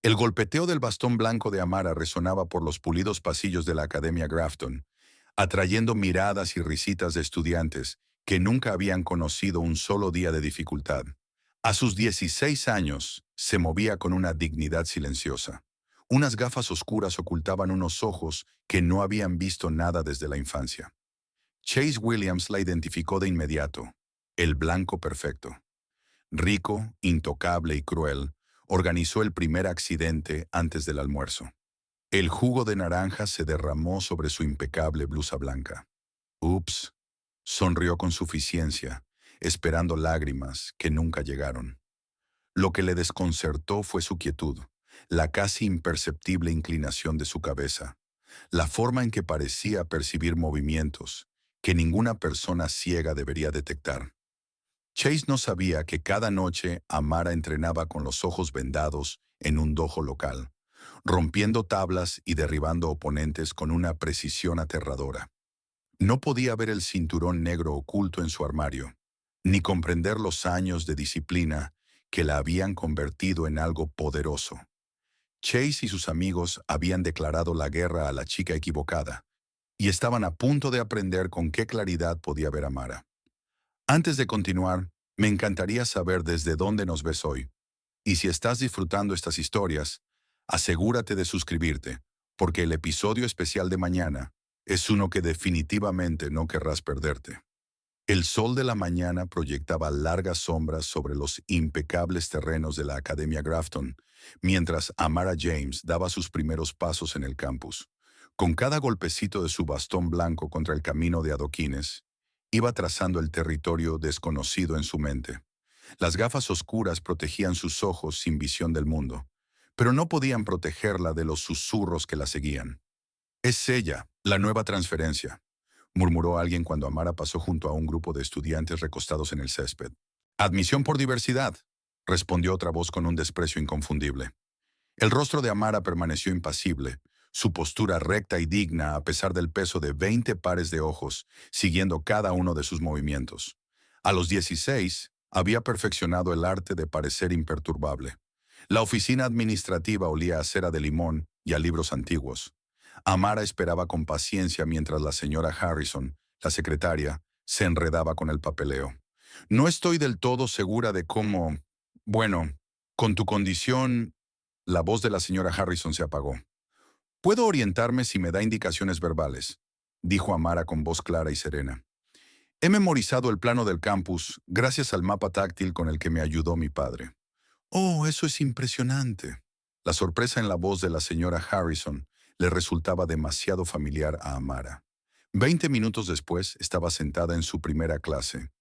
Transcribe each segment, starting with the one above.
El golpeteo del bastón blanco de Amara resonaba por los pulidos pasillos de la Academia Grafton, atrayendo miradas y risitas de estudiantes que nunca habían conocido un solo día de dificultad. A sus 16 años, se movía con una dignidad silenciosa. Unas gafas oscuras ocultaban unos ojos que no habían visto nada desde la infancia. Chase Williams la identificó de inmediato, el blanco perfecto. Rico, intocable y cruel, organizó el primer accidente antes del almuerzo. El jugo de naranja se derramó sobre su impecable blusa blanca. Ups, sonrió con suficiencia, esperando lágrimas que nunca llegaron. Lo que le desconcertó fue su quietud, la casi imperceptible inclinación de su cabeza, la forma en que parecía percibir movimientos que ninguna persona ciega debería detectar. Chase no sabía que cada noche Amara entrenaba con los ojos vendados en un dojo local, rompiendo tablas y derribando oponentes con una precisión aterradora. No podía ver el cinturón negro oculto en su armario, ni comprender los años de disciplina que la habían convertido en algo poderoso. Chase y sus amigos habían declarado la guerra a la chica equivocada, y estaban a punto de aprender con qué claridad podía ver a Amara. Antes de continuar, me encantaría saber desde dónde nos ves hoy. Y si estás disfrutando estas historias, asegúrate de suscribirte, porque el episodio especial de mañana es uno que definitivamente no querrás perderte. El sol de la mañana proyectaba largas sombras sobre los impecables terrenos de la Academia Grafton, mientras Amara James daba sus primeros pasos en el campus. Con cada golpecito de su bastón blanco contra el camino de adoquines, iba trazando el territorio desconocido en su mente. Las gafas oscuras protegían sus ojos sin visión del mundo, pero no podían protegerla de los susurros que la seguían. «Es ella, la nueva transferencia», murmuró alguien cuando Amara pasó junto a un grupo de estudiantes recostados en el césped. «Admisión por diversidad», respondió otra voz con un desprecio inconfundible. El rostro de Amara permaneció impasible, su postura recta y digna a pesar del peso de 20 pares de ojos, siguiendo cada uno de sus movimientos. A los 16, había perfeccionado el arte de parecer imperturbable. La oficina administrativa olía a cera de limón y a libros antiguos. Amara esperaba con paciencia mientras la señora Harrison, la secretaria, se enredaba con el papeleo. «No estoy del todo segura de cómo... Bueno, con tu condición...» La voz de la señora Harrison se apagó. «Puedo orientarme si me da indicaciones verbales», dijo Amara con voz clara y serena. «He memorizado el plano del campus gracias al mapa táctil con el que me ayudó mi padre». «Oh, eso es impresionante». La sorpresa en la voz de la señora Harrison le resultaba demasiado familiar a Amara. 20 minutos después estaba sentada en su primera clase,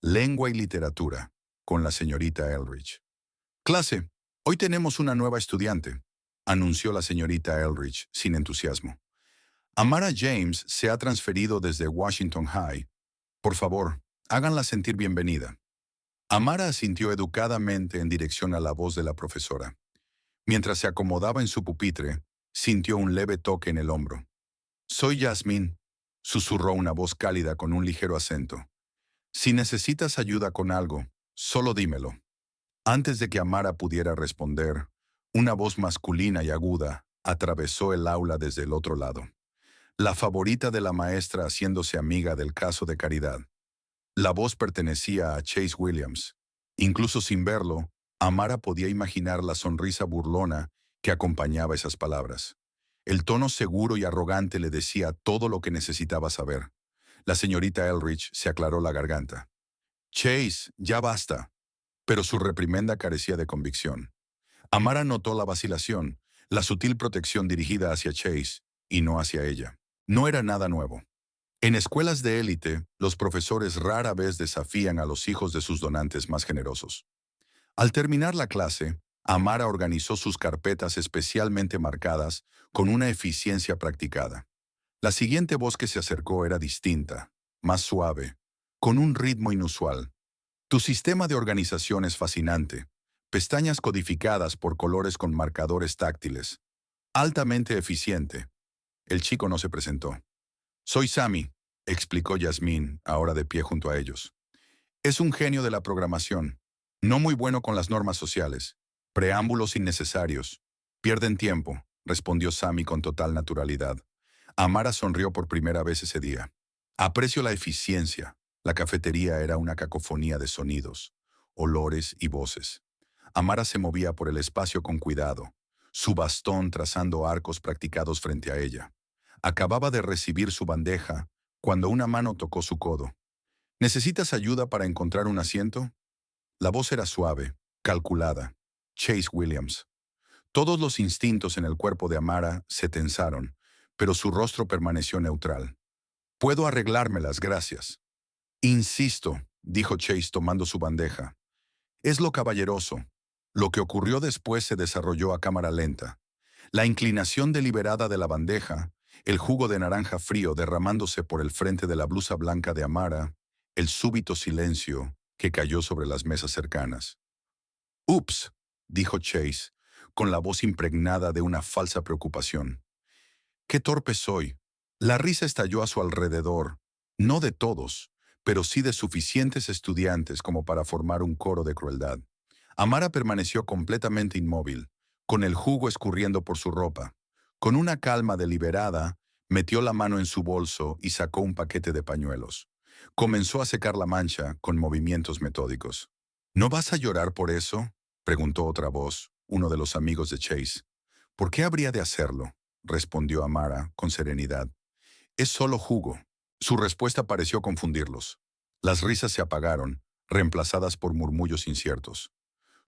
Lengua y Literatura, con la señorita Eldridge. «Clase, hoy tenemos una nueva estudiante», anunció la señorita Eldridge sin entusiasmo. «Amara James se ha transferido desde Washington High. Por favor, háganla sentir bienvenida». Amara asintió educadamente en dirección a la voz de la profesora. Mientras se acomodaba en su pupitre, sintió un leve toque en el hombro. «Soy Jasmine», susurró una voz cálida con un ligero acento. «Si necesitas ayuda con algo, solo dímelo». Antes de que Amara pudiera responder, una voz masculina y aguda atravesó el aula desde el otro lado. La favorita de la maestra haciéndose amiga del caso de Caridad. La voz pertenecía a Chase Williams. Incluso sin verlo, Amara podía imaginar la sonrisa burlona que acompañaba esas palabras. El tono seguro y arrogante le decía todo lo que necesitaba saber. La señorita Eldridge se aclaró la garganta. «Chase, ya basta». Pero su reprimenda carecía de convicción. Amara notó la vacilación, la sutil protección dirigida hacia Chase y no hacia ella. No era nada nuevo. En escuelas de élite, los profesores rara vez desafían a los hijos de sus donantes más generosos. Al terminar la clase, Amara organizó sus carpetas especialmente marcadas con una eficiencia practicada. La siguiente voz que se acercó era distinta, más suave, con un ritmo inusual. «Tu sistema de organización es fascinante. Pestañas codificadas por colores con marcadores táctiles. Altamente eficiente». El chico no se presentó. «Soy Sammy», explicó Yasmín, ahora de pie junto a ellos. «Es un genio de la programación. No muy bueno con las normas sociales. Preámbulos innecesarios. Pierden tiempo, respondió Sammy con total naturalidad. Amara sonrió por primera vez ese día. Aprecio la eficiencia. La cafetería era una cacofonía de sonidos, olores y voces. Amara se movía por el espacio con cuidado, su bastón trazando arcos practicados frente a ella. Acababa de recibir su bandeja cuando una mano tocó su codo. ¿Necesitas ayuda para encontrar un asiento? La voz era suave, calculada. Chase Williams. Todos los instintos en el cuerpo de Amara se tensaron, pero su rostro permaneció neutral. Puedo arreglármelas, gracias. Insisto, dijo Chase tomando su bandeja. Es lo caballeroso. Lo que ocurrió después se desarrolló a cámara lenta. La inclinación deliberada de la bandeja, el jugo de naranja frío derramándose por el frente de la blusa blanca de Amara, el súbito silencio que cayó sobre las mesas cercanas. «Ups», dijo Chase, con la voz impregnada de una falsa preocupación. «Qué torpe soy». La risa estalló a su alrededor, no de todos, pero sí de suficientes estudiantes como para formar un coro de crueldad. Amara permaneció completamente inmóvil, con el jugo escurriendo por su ropa. Con una calma deliberada, metió la mano en su bolso y sacó un paquete de pañuelos. Comenzó a secar la mancha con movimientos metódicos. «¿No vas a llorar por eso?», preguntó otra voz, uno de los amigos de Chase. «¿Por qué habría de hacerlo?», respondió Amara con serenidad. «Es solo jugo». Su respuesta pareció confundirlos. Las risas se apagaron, reemplazadas por murmullos inciertos.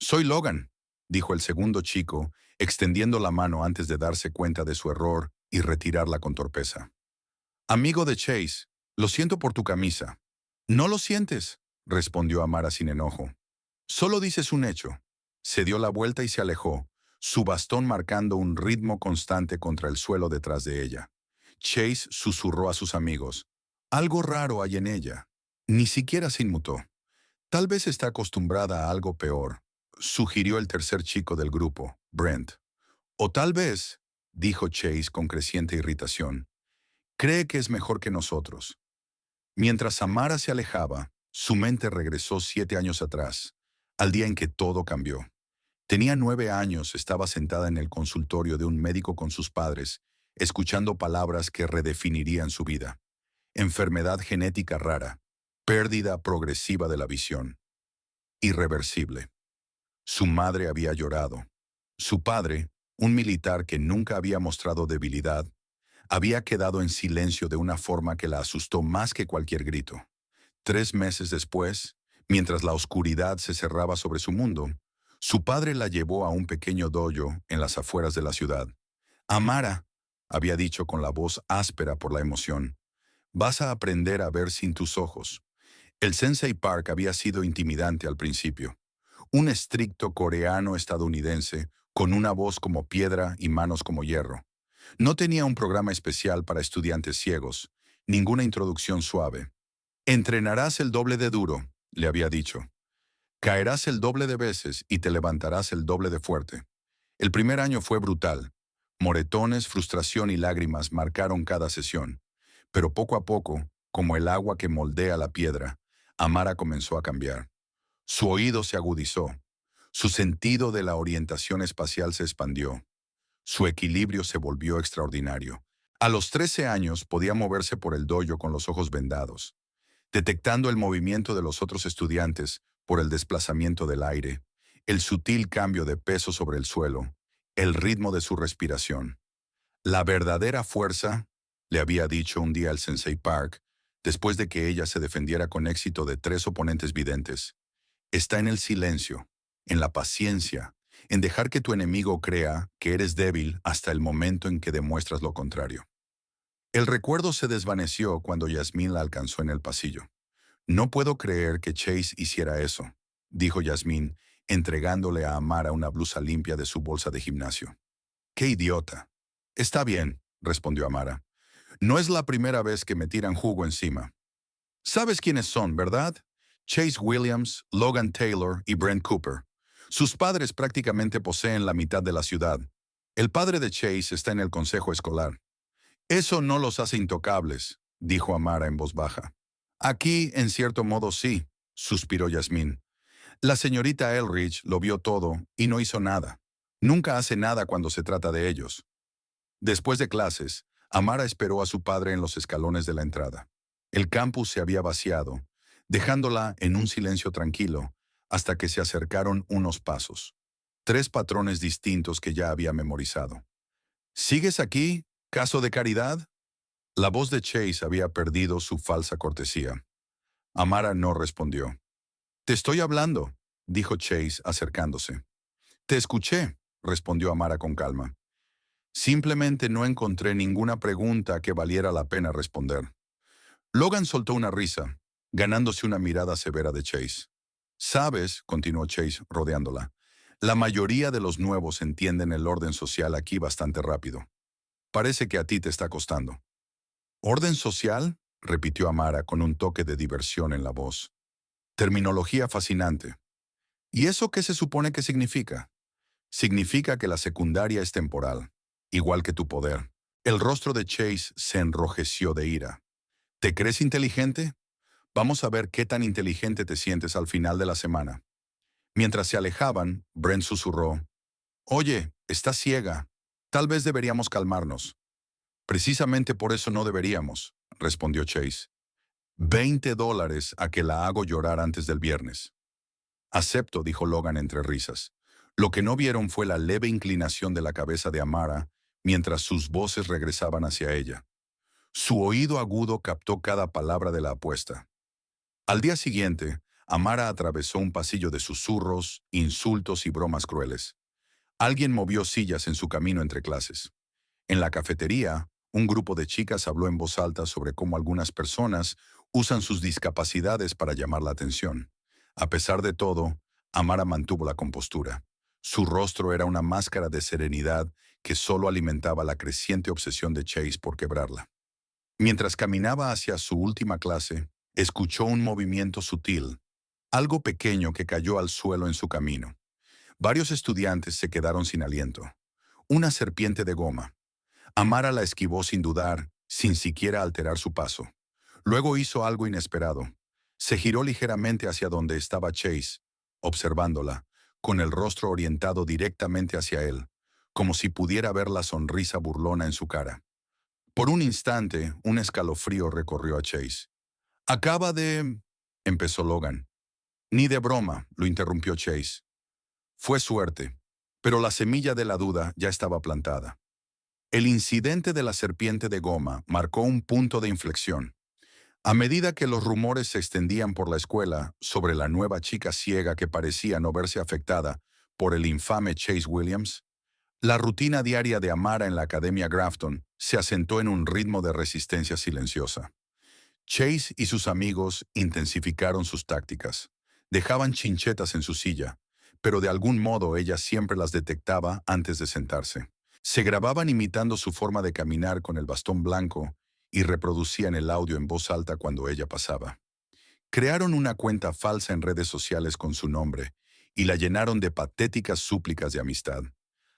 «Soy Logan», dijo el segundo chico, extendiendo la mano antes de darse cuenta de su error y retirarla con torpeza. «Amigo de Chase, lo siento por tu camisa». «No lo sientes», respondió Amara sin enojo. «Solo dices un hecho». Se dio la vuelta y se alejó, su bastón marcando un ritmo constante contra el suelo detrás de ella. Chase susurró a sus amigos. «Algo raro hay en ella». Ni siquiera se inmutó. «Tal vez está acostumbrada a algo peor», sugirió el tercer chico del grupo, Brent. «O tal vez», dijo Chase con creciente irritación, «cree que es mejor que nosotros». Mientras Amara se alejaba, su mente regresó 7 años atrás, al día en que todo cambió. Tenía 9 años, estaba sentada en el consultorio de un médico con sus padres, escuchando palabras que redefinirían su vida. Enfermedad genética rara, pérdida progresiva de la visión, irreversible. Su madre había llorado. Su padre, un militar que nunca había mostrado debilidad, había quedado en silencio de una forma que la asustó más que cualquier grito. 3 meses después, mientras la oscuridad se cerraba sobre su mundo, su padre la llevó a un pequeño dojo en las afueras de la ciudad. «Amara», había dicho con la voz áspera por la emoción, «vas a aprender a ver sin tus ojos». El Sensei Park había sido intimidante al principio. Un estricto coreano estadounidense, con una voz como piedra y manos como hierro. No tenía un programa especial para estudiantes ciegos, ninguna introducción suave. «Entrenarás el doble de duro», le había dicho. «Caerás el doble de veces y te levantarás el doble de fuerte». El primer año fue brutal. Moretones, frustración y lágrimas marcaron cada sesión. Pero poco a poco, como el agua que moldea la piedra, Amara comenzó a cambiar. Su oído se agudizó. Su sentido de la orientación espacial se expandió. Su equilibrio se volvió extraordinario. A los 13 años podía moverse por el dojo con los ojos vendados, detectando el movimiento de los otros estudiantes por el desplazamiento del aire, el sutil cambio de peso sobre el suelo, el ritmo de su respiración. «La verdadera fuerza», le había dicho un día el Sensei Park, después de que ella se defendiera con éxito de 3 oponentes videntes, «está en el silencio, en la paciencia, en dejar que tu enemigo crea que eres débil hasta el momento en que demuestras lo contrario». El recuerdo se desvaneció cuando Yasmín la alcanzó en el pasillo. «No puedo creer que Chase hiciera eso», dijo Yasmín, entregándole a Amara una blusa limpia de su bolsa de gimnasio. «¡Qué idiota!». «Está bien», respondió Amara. «No es la primera vez que me tiran jugo encima». «Sabes quiénes son, ¿verdad? Chase Williams, Logan Taylor y Brent Cooper. Sus padres prácticamente poseen la mitad de la ciudad. El padre de Chase está en el consejo escolar». «Eso no los hace intocables», dijo Amara en voz baja. «Aquí, en cierto modo, sí», suspiró Yasmín. «La señorita Elridge lo vio todo y no hizo nada». Nunca hace nada cuando se trata de ellos. Después de clases, Amara esperó a su padre en los escalones de la entrada. El campus se había vaciado, dejándola en un silencio tranquilo, hasta que se acercaron unos pasos. 3 patrones distintos que ya había memorizado. ¿Sigues aquí, caso de caridad? La voz de Chase había perdido su falsa cortesía. Amara no respondió. Te estoy hablando, dijo Chase acercándose. Te escuché, respondió Amara con calma. Simplemente no encontré ninguna pregunta que valiera la pena responder. Logan soltó una risa, ganándose una mirada severa de Chase. Sabes, continuó Chase rodeándola, la mayoría de los nuevos entienden el orden social aquí bastante rápido. Parece que a ti te está costando. ¿Orden social? Repitió Amara con un toque de diversión en la voz. Terminología fascinante. ¿Y eso qué se supone que significa? Significa que la secundaria es temporal, igual que tu poder. El rostro de Chase se enrojeció de ira. ¿Te crees inteligente? Vamos a ver qué tan inteligente te sientes al final de la semana. Mientras se alejaban, Brent susurró. Oye, estás ciega. Tal vez deberíamos calmarnos. Precisamente por eso no deberíamos, respondió Chase. $20 a que la hago llorar antes del viernes. Acepto, dijo Logan entre risas. Lo que no vieron fue la leve inclinación de la cabeza de Amara mientras sus voces regresaban hacia ella. Su oído agudo captó cada palabra de la apuesta. Al día siguiente, Amara atravesó un pasillo de susurros, insultos y bromas crueles. Alguien movió sillas en su camino entre clases. En la cafetería, un grupo de chicas habló en voz alta sobre cómo algunas personas usan sus discapacidades para llamar la atención. A pesar de todo, Amara mantuvo la compostura. Su rostro era una máscara de serenidad que solo alimentaba la creciente obsesión de Chase por quebrarla. Mientras caminaba hacia su última clase, escuchó un movimiento sutil, algo pequeño que cayó al suelo en su camino. Varios estudiantes se quedaron sin aliento. Una serpiente de goma. Amara la esquivó sin dudar, sin siquiera alterar su paso. Luego hizo algo inesperado. Se giró ligeramente hacia donde estaba Chase, observándola, con el rostro orientado directamente hacia él, como si pudiera ver la sonrisa burlona en su cara. Por un instante, un escalofrío recorrió a Chase. Acaba de... empezó Logan. Ni de broma, lo interrumpió Chase. Fue suerte, pero la semilla de la duda ya estaba plantada. El incidente de la serpiente de goma marcó un punto de inflexión. A medida que los rumores se extendían por la escuela sobre la nueva chica ciega que parecía no verse afectada por el infame Chase Williams, la rutina diaria de Amara en la Academia Grafton se asentó en un ritmo de resistencia silenciosa. Chase y sus amigos intensificaron sus tácticas. Dejaban chinchetas en su silla, pero de algún modo ella siempre las detectaba antes de sentarse. Se grababan imitando su forma de caminar con el bastón blanco y reproducían el audio en voz alta cuando ella pasaba. Crearon una cuenta falsa en redes sociales con su nombre y la llenaron de patéticas súplicas de amistad.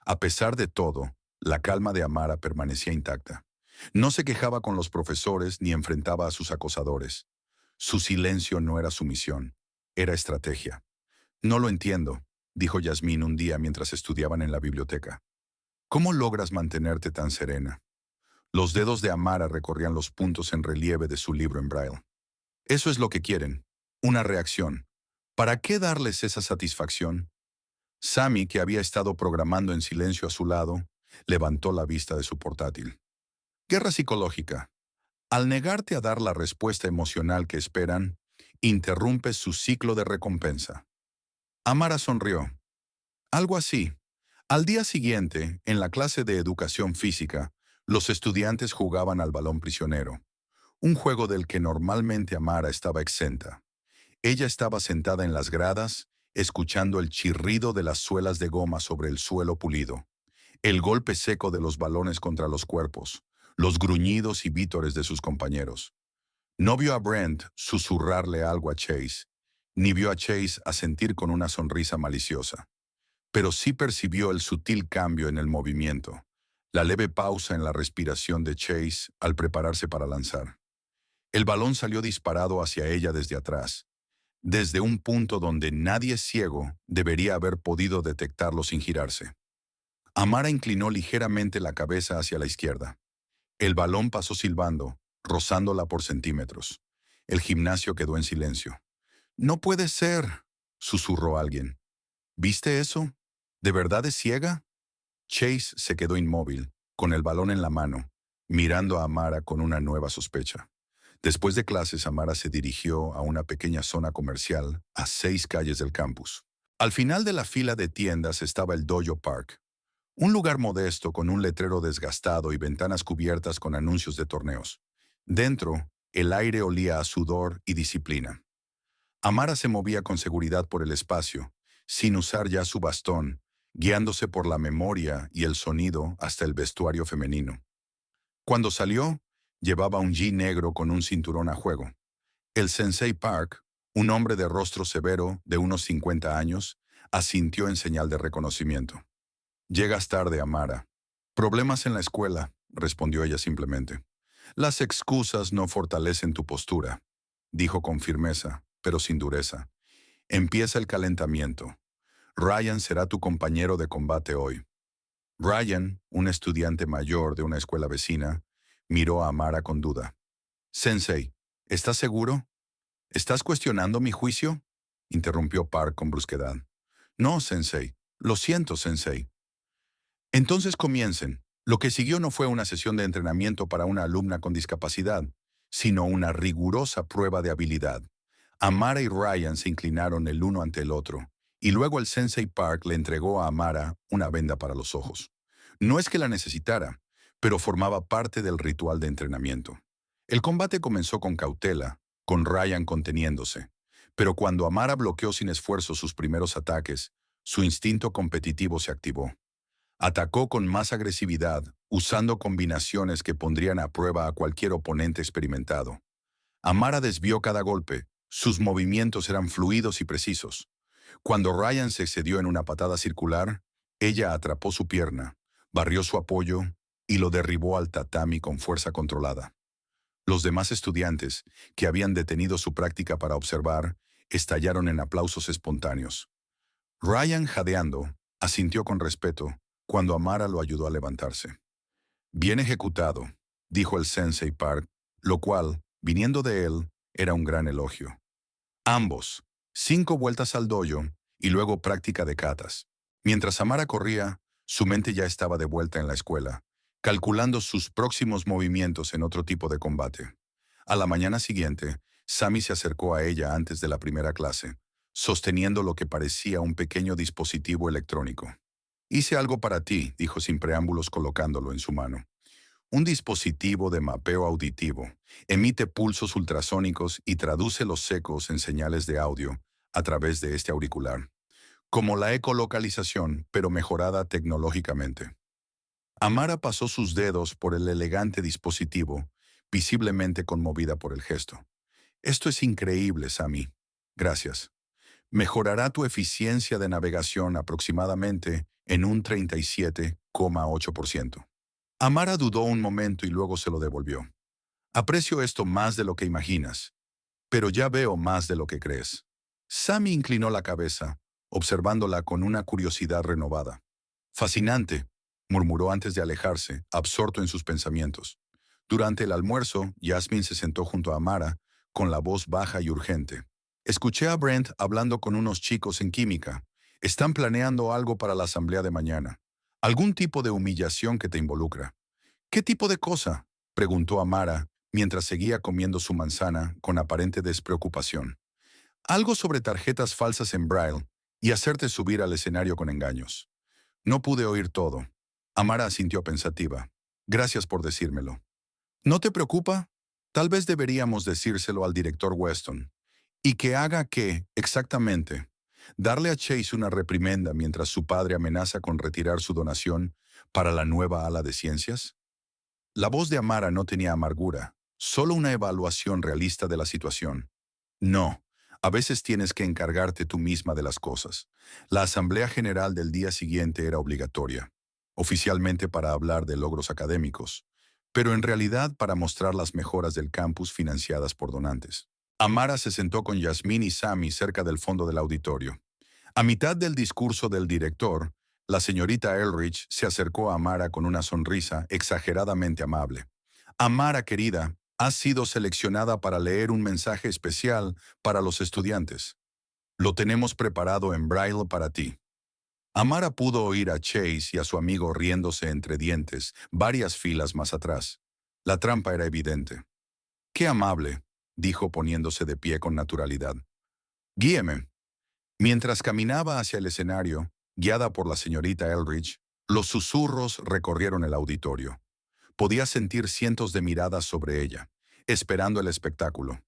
A pesar de todo, la calma de Amara permanecía intacta. No se quejaba con los profesores ni enfrentaba a sus acosadores. Su silencio no era sumisión, era estrategia. No lo entiendo, dijo Yasmín un día mientras estudiaban en la biblioteca. ¿Cómo logras mantenerte tan serena? Los dedos de Amara recorrían los puntos en relieve de su libro en braille. Eso es lo que quieren, una reacción. ¿Para qué darles esa satisfacción? Sammy, que había estado programando en silencio a su lado, levantó la vista de su portátil. Guerra psicológica. Al negarte a dar la respuesta emocional que esperan, interrumpes su ciclo de recompensa. Amara sonrió. Algo así. Al día siguiente, en la clase de educación física, los estudiantes jugaban al balón prisionero, un juego del que normalmente Amara estaba exenta. Ella estaba sentada en las gradas, escuchando el chirrido de las suelas de goma sobre el suelo pulido, el golpe seco de los balones contra los cuerpos, los gruñidos y vítores de sus compañeros. No vio a Brent susurrarle algo a Chase, ni vio a Chase asentir con una sonrisa maliciosa. Pero sí percibió el sutil cambio en el movimiento, la leve pausa en la respiración de Chase al prepararse para lanzar. El balón salió disparado hacia ella desde atrás, desde un punto donde nadie ciego debería haber podido detectarlo sin girarse. Amara inclinó ligeramente la cabeza hacia la izquierda. El balón pasó silbando, rozándola por centímetros. El gimnasio quedó en silencio. «No puede ser», susurró alguien. «¿Viste eso? ¿De verdad es ciega?» Chase se quedó inmóvil, con el balón en la mano, mirando a Amara con una nueva sospecha. Después de clases, Amara se dirigió a una pequeña zona comercial a 6 calles del campus. Al final de la fila de tiendas estaba el Dojo Park, un lugar modesto con un letrero desgastado y ventanas cubiertas con anuncios de torneos. Dentro, el aire olía a sudor y disciplina. Amara se movía con seguridad por el espacio, sin usar ya su bastón, guiándose por la memoria y el sonido hasta el vestuario femenino. Cuando salió, llevaba un jean negro con un cinturón a juego. El Sensei Park, un hombre de rostro severo de unos 50 años, asintió en señal de reconocimiento. «Llegas tarde, Amara». «Problemas en la escuela», respondió ella simplemente. «Las excusas no fortalecen tu postura», dijo con firmeza, pero sin dureza. «Empieza el calentamiento. Ryan será tu compañero de combate hoy». Ryan, un estudiante mayor de una escuela vecina, miró a Amara con duda. «Sensei, ¿estás seguro? ¿Estás cuestionando mi juicio?», interrumpió Park con brusquedad. «No, Sensei. Lo siento, Sensei». Entonces comiencen. Lo que siguió no fue una sesión de entrenamiento para una alumna con discapacidad, sino una rigurosa prueba de habilidad. Amara y Ryan se inclinaron el uno ante el otro, y luego el Sensei Park le entregó a Amara una venda para los ojos. No es que la necesitara, pero formaba parte del ritual de entrenamiento. El combate comenzó con cautela, con Ryan conteniéndose, pero cuando Amara bloqueó sin esfuerzo sus primeros ataques, su instinto competitivo se activó. Atacó con más agresividad, usando combinaciones que pondrían a prueba a cualquier oponente experimentado. Amara desvió cada golpe, sus movimientos eran fluidos y precisos. Cuando Ryan se excedió en una patada circular, ella atrapó su pierna, barrió su apoyo y lo derribó al tatami con fuerza controlada. Los demás estudiantes, que habían detenido su práctica para observar, estallaron en aplausos espontáneos. Ryan, jadeando, asintió con respeto cuando Amara lo ayudó a levantarse. «Bien ejecutado», dijo el Sensei Park, lo cual, viniendo de él, era un gran elogio. Ambos, 5 vueltas al dojo y luego práctica de katas. Mientras Amara corría, su mente ya estaba de vuelta en la escuela, calculando sus próximos movimientos en otro tipo de combate. A la mañana siguiente, Sammy se acercó a ella antes de la primera clase, sosteniendo lo que parecía un pequeño dispositivo electrónico. «Hice algo para ti», dijo sin preámbulos colocándolo en su mano. Un dispositivo de mapeo auditivo. Emite pulsos ultrasónicos y traduce los ecos en señales de audio a través de este auricular. Como la ecolocalización, pero mejorada tecnológicamente. Amara pasó sus dedos por el elegante dispositivo, visiblemente conmovida por el gesto. «Esto es increíble, Sammy. Gracias. Mejorará tu eficiencia de navegación aproximadamente en un 37,8%. Amara dudó un momento y luego se lo devolvió. «Aprecio esto más de lo que imaginas, pero ya veo más de lo que crees». Sammy inclinó la cabeza, observándola con una curiosidad renovada. «Fascinante», murmuró antes de alejarse, absorto en sus pensamientos. Durante el almuerzo, Jasmine se sentó junto a Amara, con la voz baja y urgente. «Escuché a Brent hablando con unos chicos en química. Están planeando algo para la asamblea de mañana. Algún tipo de humillación que te involucra». «¿Qué tipo de cosa?», preguntó Amara, mientras seguía comiendo su manzana con aparente despreocupación. «Algo sobre tarjetas falsas en Braille y hacerte subir al escenario con engaños». No pude oír todo. Amara asintió pensativa. «Gracias por decírmelo». «¿No te preocupa? Tal vez deberíamos decírselo al director Weston. ¿Y que haga qué, exactamente? ¿Darle a Chase una reprimenda mientras su padre amenaza con retirar su donación para la nueva ala de ciencias?» La voz de Amara no tenía amargura, solo una evaluación realista de la situación. «No, a veces tienes que encargarte tú misma de las cosas». La asamblea general del día siguiente era obligatoria, oficialmente para hablar de logros académicos, pero en realidad para mostrar las mejoras del campus financiadas por donantes. Amara se sentó con Yasmín y Sammy cerca del fondo del auditorio. A mitad del discurso del director, La señorita Elrich se acercó a Amara con una sonrisa exageradamente amable. Amara, querida, has sido seleccionada para leer un mensaje especial para los estudiantes. Lo tenemos preparado en braille para ti. Amara pudo oír a Chase y a su amigo riéndose entre dientes, varias filas más atrás. La trampa era evidente. «Qué amable», dijo poniéndose de pie con naturalidad. «Guíeme». Mientras caminaba hacia el escenario, guiada por la señorita Elrich, los susurros recorrieron el auditorio. Podía sentir cientos de miradas sobre ella, esperando el espectáculo.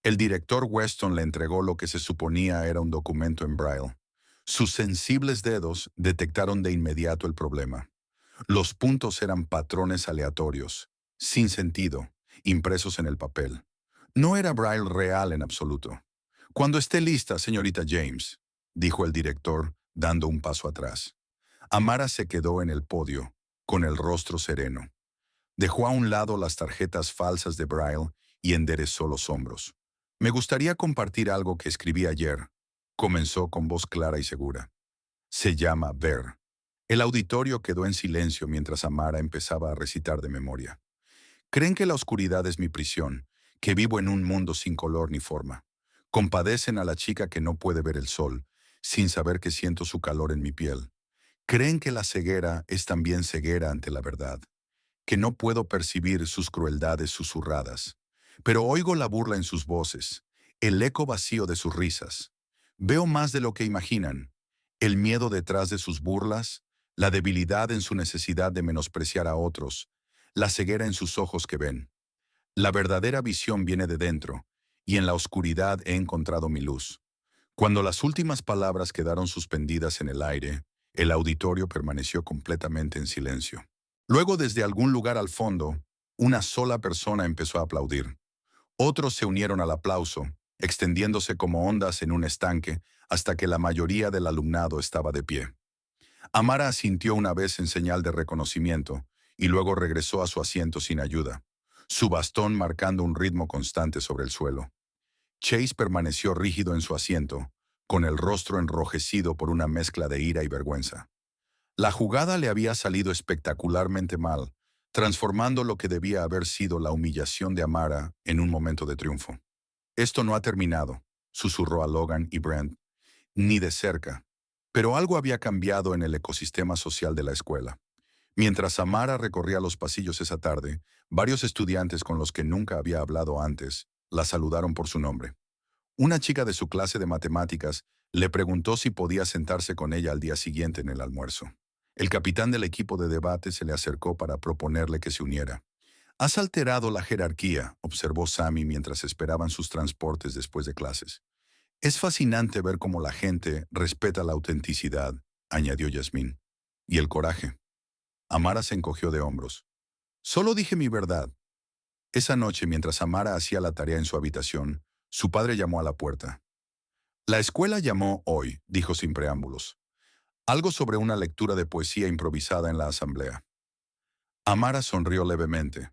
El director Weston le entregó lo que se suponía era un documento en braille. Sus sensibles dedos detectaron de inmediato el problema. Los puntos eran patrones aleatorios, sin sentido, impresos en el papel. No era braille real en absoluto. «Cuando esté lista, señorita James», dijo el director, dando un paso atrás. Amara se quedó en el podio, con el rostro sereno. Dejó a un lado las tarjetas falsas de braille y enderezó los hombros. «Me gustaría compartir algo que escribí ayer», comenzó con voz clara y segura. «Se llama ver». El auditorio quedó en silencio mientras Amara empezaba a recitar de memoria. «Creen que la oscuridad es mi prisión, que vivo en un mundo sin color ni forma. Compadecen a la chica que no puede ver el sol, sin saber que siento su calor en mi piel. Creen que la ceguera es también ceguera ante la verdad, que no puedo percibir sus crueldades susurradas. Pero oigo la burla en sus voces, el eco vacío de sus risas. Veo más de lo que imaginan, el miedo detrás de sus burlas, la debilidad en su necesidad de menospreciar a otros, la ceguera en sus ojos que ven. La verdadera visión viene de dentro, y en la oscuridad he encontrado mi luz». Cuando las últimas palabras quedaron suspendidas en el aire, el auditorio permaneció completamente en silencio. Luego, desde algún lugar al fondo, una sola persona empezó a aplaudir. Otros se unieron al aplauso, extendiéndose como ondas en un estanque hasta que la mayoría del alumnado estaba de pie. Amara asintió una vez en señal de reconocimiento y luego regresó a su asiento sin ayuda, su bastón marcando un ritmo constante sobre el suelo. Chase permaneció rígido en su asiento, con el rostro enrojecido por una mezcla de ira y vergüenza. La jugada le había salido espectacularmente mal, transformando lo que debía haber sido la humillación de Amara en un momento de triunfo. «Esto no ha terminado», susurró a Logan y Brent, «ni de cerca». Pero algo había cambiado en el ecosistema social de la escuela. Mientras Amara recorría los pasillos esa tarde, varios estudiantes con los que nunca había hablado antes la saludaron por su nombre. Una chica de su clase de matemáticas le preguntó si podía sentarse con ella al día siguiente en el almuerzo. El capitán del equipo de debate se le acercó para proponerle que se uniera. «Has alterado la jerarquía», observó Sammy mientras esperaban sus transportes después de clases. «Es fascinante ver cómo la gente respeta la autenticidad», añadió Yasmín. «Y el coraje». Amara se encogió de hombros. «Solo dije mi verdad». Esa noche, mientras Amara hacía la tarea en su habitación, su padre llamó a la puerta. «La escuela llamó hoy», dijo sin preámbulos. «Algo sobre una lectura de poesía improvisada en la asamblea». Amara sonrió levemente.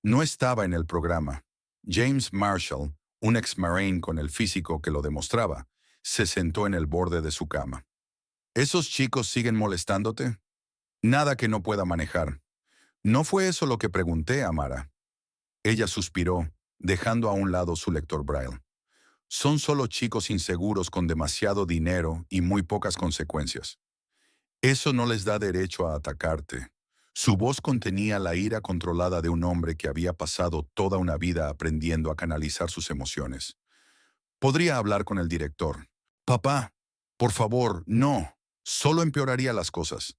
No estaba en el programa. James Marshall, un ex-marine con el físico que lo demostraba, se sentó en el borde de su cama. «¿Esos chicos siguen molestándote?» «Nada que no pueda manejar». «No fue eso lo que pregunté, Amara». Ella suspiró, dejando a un lado su lector braille. «Son solo chicos inseguros con demasiado dinero y muy pocas consecuencias. Eso no les da derecho a atacarte». Su voz contenía la ira controlada de un hombre que había pasado toda una vida aprendiendo a canalizar sus emociones. «Podría hablar con el director». «Papá, por favor, no. Solo empeoraría las cosas».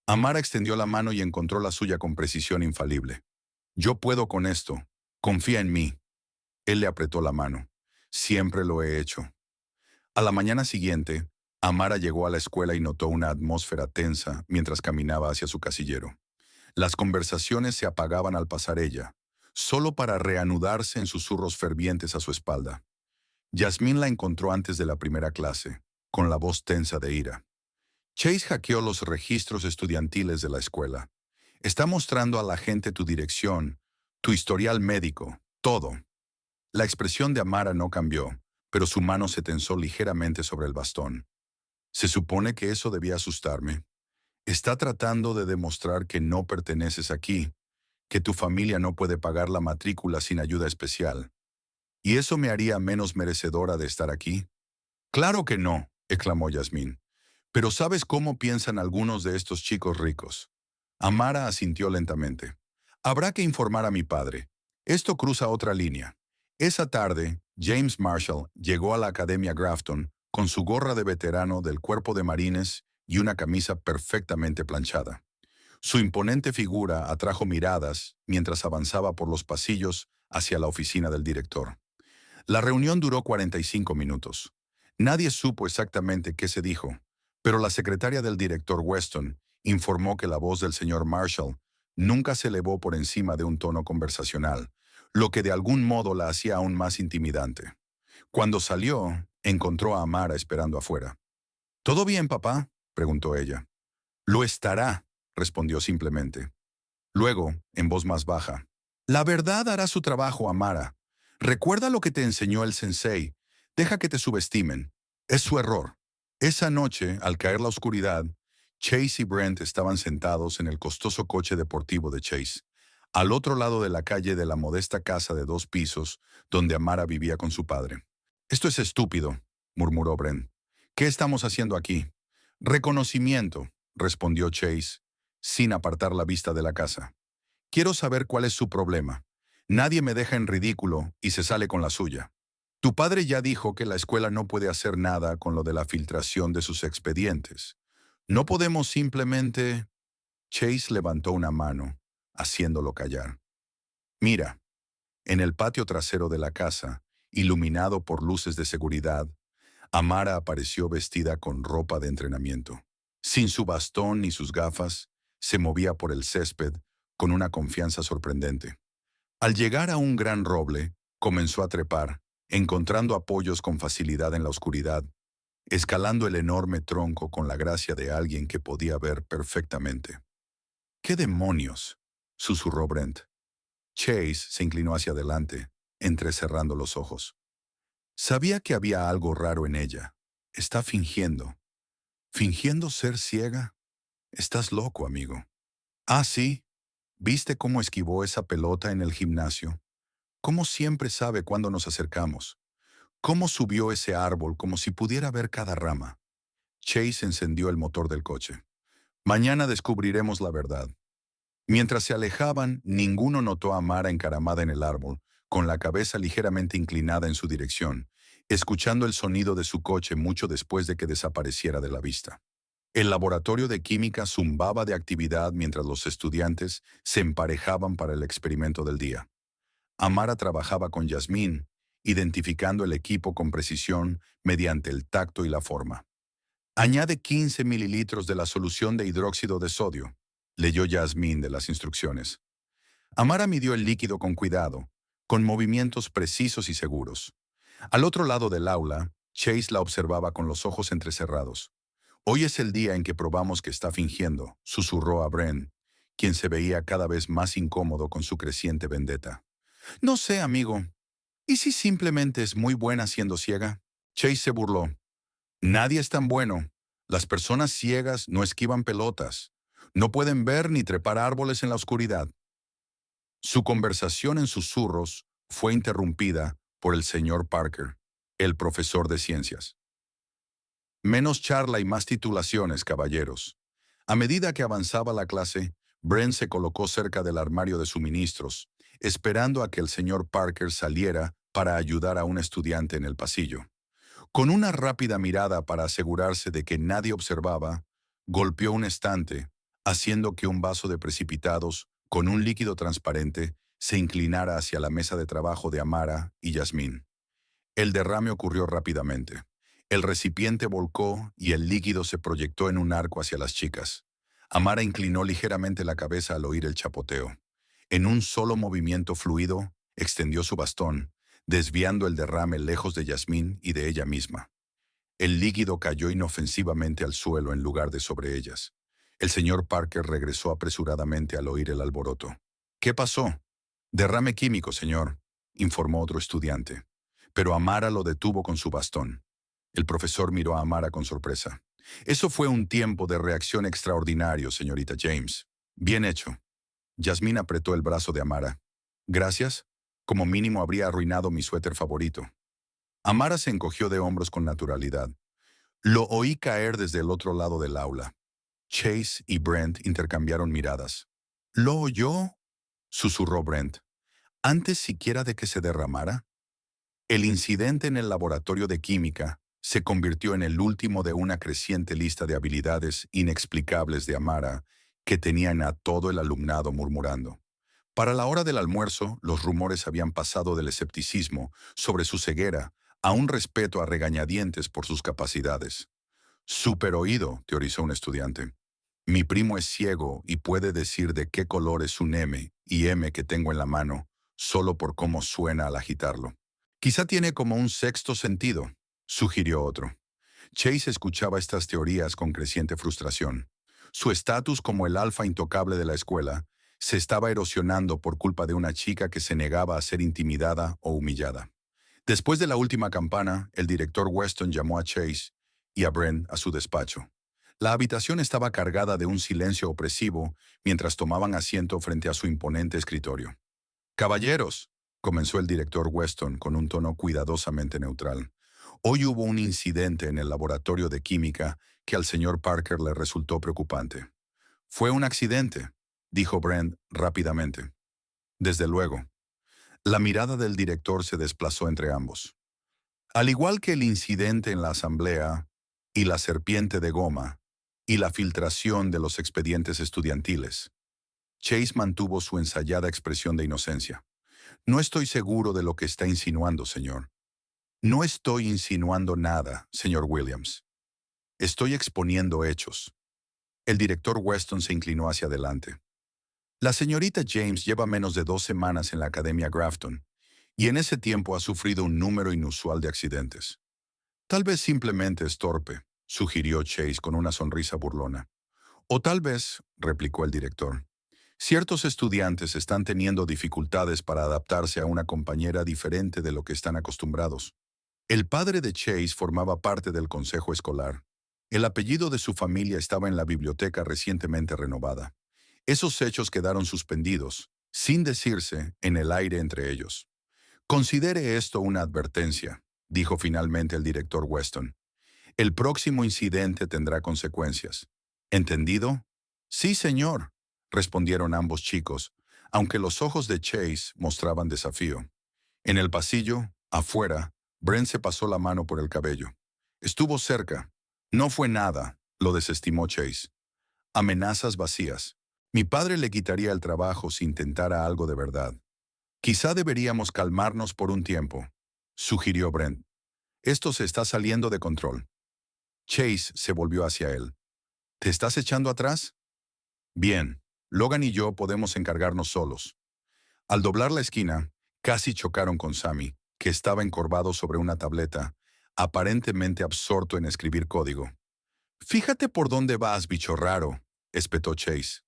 Amara extendió la mano y encontró la suya con precisión infalible. «Yo puedo con esto. Confía en mí». Él le apretó la mano. «Siempre lo he hecho». A la mañana siguiente, Amara llegó a la escuela y notó una atmósfera tensa mientras caminaba hacia su casillero. Las conversaciones se apagaban al pasar ella, solo para reanudarse en susurros fervientes a su espalda. Yasmín la encontró antes de la primera clase, con la voz tensa de ira. «Chase hackeó los registros estudiantiles de la escuela. Está mostrando a la gente tu dirección, tu historial médico, todo». La expresión de Amara no cambió, pero su mano se tensó ligeramente sobre el bastón. «Se supone que eso debía asustarme», Está tratando de demostrar que no perteneces aquí, que tu familia no puede pagar la matrícula sin ayuda especial. ¿Y eso me haría menos merecedora de estar aquí? Claro que no, exclamó Yasmín. Pero ¿sabes cómo piensan algunos de estos chicos ricos? Amara asintió lentamente. Habrá que informar a mi padre. Esto cruza otra línea. Esa tarde, James Marshall llegó a la Academia Grafton con su gorra de veterano del Cuerpo de Marines y una camisa perfectamente planchada. Su imponente figura atrajo miradas mientras avanzaba por los pasillos hacia la oficina del director. La reunión duró 45 minutos. Nadie supo exactamente qué se dijo, pero la secretaria del director Weston informó que la voz del señor Marshall nunca se elevó por encima de un tono conversacional, lo que de algún modo la hacía aún más intimidante. Cuando salió, encontró a Amara esperando afuera. ¿Todo bien, papá?, preguntó ella. Lo estará, respondió simplemente. Luego, en voz más baja, la verdad hará su trabajo, Amara. Recuerda lo que te enseñó el sensei. Deja que te subestimen. Es su error. Esa noche, al caer la oscuridad, Chase y Brent estaban sentados en el costoso coche deportivo de Chase, al otro lado de la calle de la modesta casa de 2 pisos donde Amara vivía con su padre. Esto es estúpido, murmuró Brent. ¿Qué estamos haciendo aquí? Reconocimiento, respondió Chase, sin apartar la vista de la casa. Quiero saber cuál es su problema. Nadie me deja en ridículo y se sale con la suya. Tu padre ya dijo que la escuela no puede hacer nada con lo de la filtración de sus expedientes. No podemos simplemente... Chase levantó una mano, haciéndolo callar. Mira, en el patio trasero de la casa, iluminado por luces de seguridad, Amara apareció vestida con ropa de entrenamiento. Sin su bastón ni sus gafas, se movía por el césped con una confianza sorprendente. Al llegar a un gran roble, comenzó a trepar, encontrando apoyos con facilidad en la oscuridad, escalando el enorme tronco con la gracia de alguien que podía ver perfectamente. ¿Qué demonios?, susurró Brent. Chase se inclinó hacia adelante, entrecerrando los ojos. Sabía que había algo raro en ella. Está fingiendo. ¿Fingiendo ser ciega? Estás loco, amigo. Ah, sí. ¿Viste cómo esquivó esa pelota en el gimnasio? ¿Cómo siempre sabe cuándo nos acercamos? ¿Cómo subió ese árbol como si pudiera ver cada rama? Chase encendió el motor del coche. Mañana descubriremos la verdad. Mientras se alejaban, ninguno notó a Mara encaramada en el árbol, con la cabeza ligeramente inclinada en su dirección, escuchando el sonido de su coche mucho después de que desapareciera de la vista. El laboratorio de química zumbaba de actividad mientras los estudiantes se emparejaban para el experimento del día. Amara trabajaba con Yasmín, identificando el equipo con precisión mediante el tacto y la forma. Añade 15 mililitros de la solución de hidróxido de sodio, leyó Yasmín de las instrucciones. Amara midió el líquido con cuidado, con movimientos precisos y seguros. Al otro lado del aula, Chase la observaba con los ojos entrecerrados. Hoy es el día en que probamos que está fingiendo, susurró a Bren, quien se veía cada vez más incómodo con su creciente vendetta. No sé, amigo. ¿Y si simplemente es muy buena siendo ciega? Chase se burló. Nadie es tan bueno. Las personas ciegas no esquivan pelotas. No pueden ver ni trepar árboles en la oscuridad. Su conversación en susurros fue interrumpida por el señor Parker, el profesor de ciencias. Menos charla y más titulaciones, caballeros. A medida que avanzaba la clase, Brent se colocó cerca del armario de suministros, esperando a que el señor Parker saliera para ayudar a un estudiante en el pasillo. Con una rápida mirada para asegurarse de que nadie observaba, golpeó un estante, haciendo que un vaso de precipitados, con un líquido transparente, se inclinara hacia la mesa de trabajo de Amara y Yasmín. El derrame ocurrió rápidamente. El recipiente volcó y el líquido se proyectó en un arco hacia las chicas. Amara inclinó ligeramente la cabeza al oír el chapoteo. En un solo movimiento fluido, extendió su bastón, desviando el derrame lejos de Yasmín y de ella misma. El líquido cayó inofensivamente al suelo en lugar de sobre ellas. El señor Parker regresó apresuradamente al oír el alboroto. ¿Qué pasó? Derrame químico, señor, informó otro estudiante. Pero Amara lo detuvo con su bastón. El profesor miró a Amara con sorpresa. Eso fue un tiempo de reacción extraordinario, señorita James. Bien hecho. Yasmín apretó el brazo de Amara. Gracias. Como mínimo habría arruinado mi suéter favorito. Amara se encogió de hombros con naturalidad. Lo oí caer desde el otro lado del aula. Chase y Brent intercambiaron miradas. ¿Lo oyó? Susurró Brent. ¿Antes siquiera de que se derramara? El incidente en el laboratorio de química se convirtió en el último de una creciente lista de habilidades inexplicables de Amara que tenían a todo el alumnado murmurando. Para la hora del almuerzo, los rumores habían pasado del escepticismo sobre su ceguera a un respeto a regañadientes por sus capacidades. Superoído, teorizó un estudiante. Mi primo es ciego y puede decir de qué color es un M y M que tengo en la mano, solo por cómo suena al agitarlo. Quizá tiene como un sexto sentido, sugirió otro. Chase escuchaba estas teorías con creciente frustración. Su estatus como el alfa intocable de la escuela se estaba erosionando por culpa de una chica que se negaba a ser intimidada o humillada. Después de la última campana, el director Weston llamó a Chase y a Brent a su despacho. La habitación estaba cargada de un silencio opresivo mientras tomaban asiento frente a su imponente escritorio. «Caballeros», comenzó el director Weston con un tono cuidadosamente neutral. «Hoy hubo un incidente en el laboratorio de química que al señor Parker le resultó preocupante». «Fue un accidente», dijo Brent rápidamente. «Desde luego». La mirada del director se desplazó entre ambos. Al igual que el incidente en la asamblea, y la serpiente de goma, y la filtración de los expedientes estudiantiles. Chase mantuvo su ensayada expresión de inocencia. No estoy seguro de lo que está insinuando, señor. No estoy insinuando nada, señor Williams. Estoy exponiendo hechos. El director Weston se inclinó hacia adelante. La señorita James lleva menos de 2 semanas en la Academia Grafton, y en ese tiempo ha sufrido un número inusual de accidentes. Tal vez simplemente es torpe, sugirió Chase con una sonrisa burlona. O tal vez, replicó el director, ciertos estudiantes están teniendo dificultades para adaptarse a una compañera diferente de lo que están acostumbrados. El padre de Chase formaba parte del consejo escolar. El apellido de su familia estaba en la biblioteca recientemente renovada. Esos hechos quedaron suspendidos, sin decirse, en el aire entre ellos. Considere esto una advertencia, dijo finalmente el director Weston. El próximo incidente tendrá consecuencias. ¿Entendido? Sí, señor, respondieron ambos chicos, aunque los ojos de Chase mostraban desafío. En el pasillo, afuera, Brent se pasó la mano por el cabello. Estuvo cerca. No fue nada, lo desestimó Chase. Amenazas vacías. Mi padre le quitaría el trabajo si intentara algo de verdad. Quizá deberíamos calmarnos por un tiempo, sugirió Brent. Esto se está saliendo de control. Chase se volvió hacia él. ¿Te estás echando atrás? Bien, Logan y yo podemos encargarnos solos. Al doblar la esquina, casi chocaron con Sammy, que estaba encorvado sobre una tableta, aparentemente absorto en escribir código. Fíjate por dónde vas, bicho raro, espetó Chase.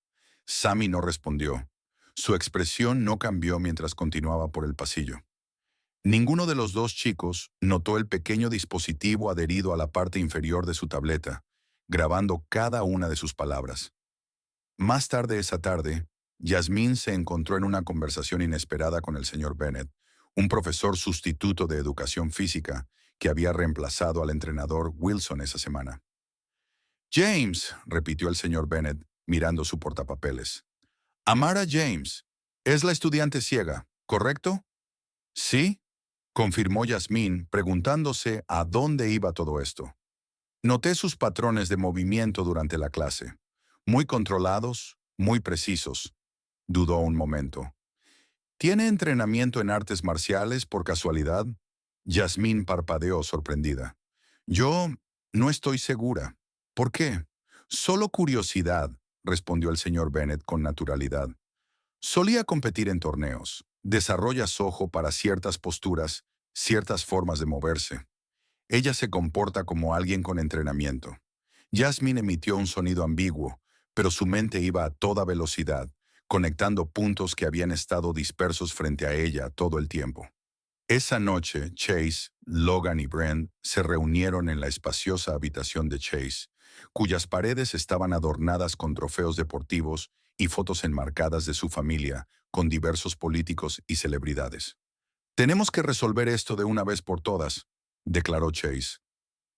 Sammy no respondió. Su expresión no cambió mientras continuaba por el pasillo. Ninguno de los dos chicos notó el pequeño dispositivo adherido a la parte inferior de su tableta, grabando cada una de sus palabras. Más tarde esa tarde, Yasmín se encontró en una conversación inesperada con el señor Bennett, un profesor sustituto de educación física que había reemplazado al entrenador Wilson esa semana. James, repitió el señor Bennett, mirando su portapapeles. Amara James, es la estudiante ciega, ¿correcto? Sí, confirmó Yasmín, preguntándose a dónde iba todo esto. Noté sus patrones de movimiento durante la clase. Muy controlados, muy precisos. Dudó un momento. ¿Tiene entrenamiento en artes marciales por casualidad? Yasmín parpadeó sorprendida. Yo no estoy segura. ¿Por qué? Solo curiosidad, respondió el señor Bennett con naturalidad. Solía competir en torneos. Desarrolla ojo para ciertas posturas, ciertas formas de moverse. Ella se comporta como alguien con entrenamiento. Yasmín emitió un sonido ambiguo, pero su mente iba a toda velocidad, conectando puntos que habían estado dispersos frente a ella todo el tiempo. Esa noche, Chase, Logan y Brent se reunieron en la espaciosa habitación de Chase, cuyas paredes estaban adornadas con trofeos deportivos y fotos enmarcadas de su familia, con diversos políticos y celebridades. «Tenemos que resolver esto de una vez por todas», declaró Chase.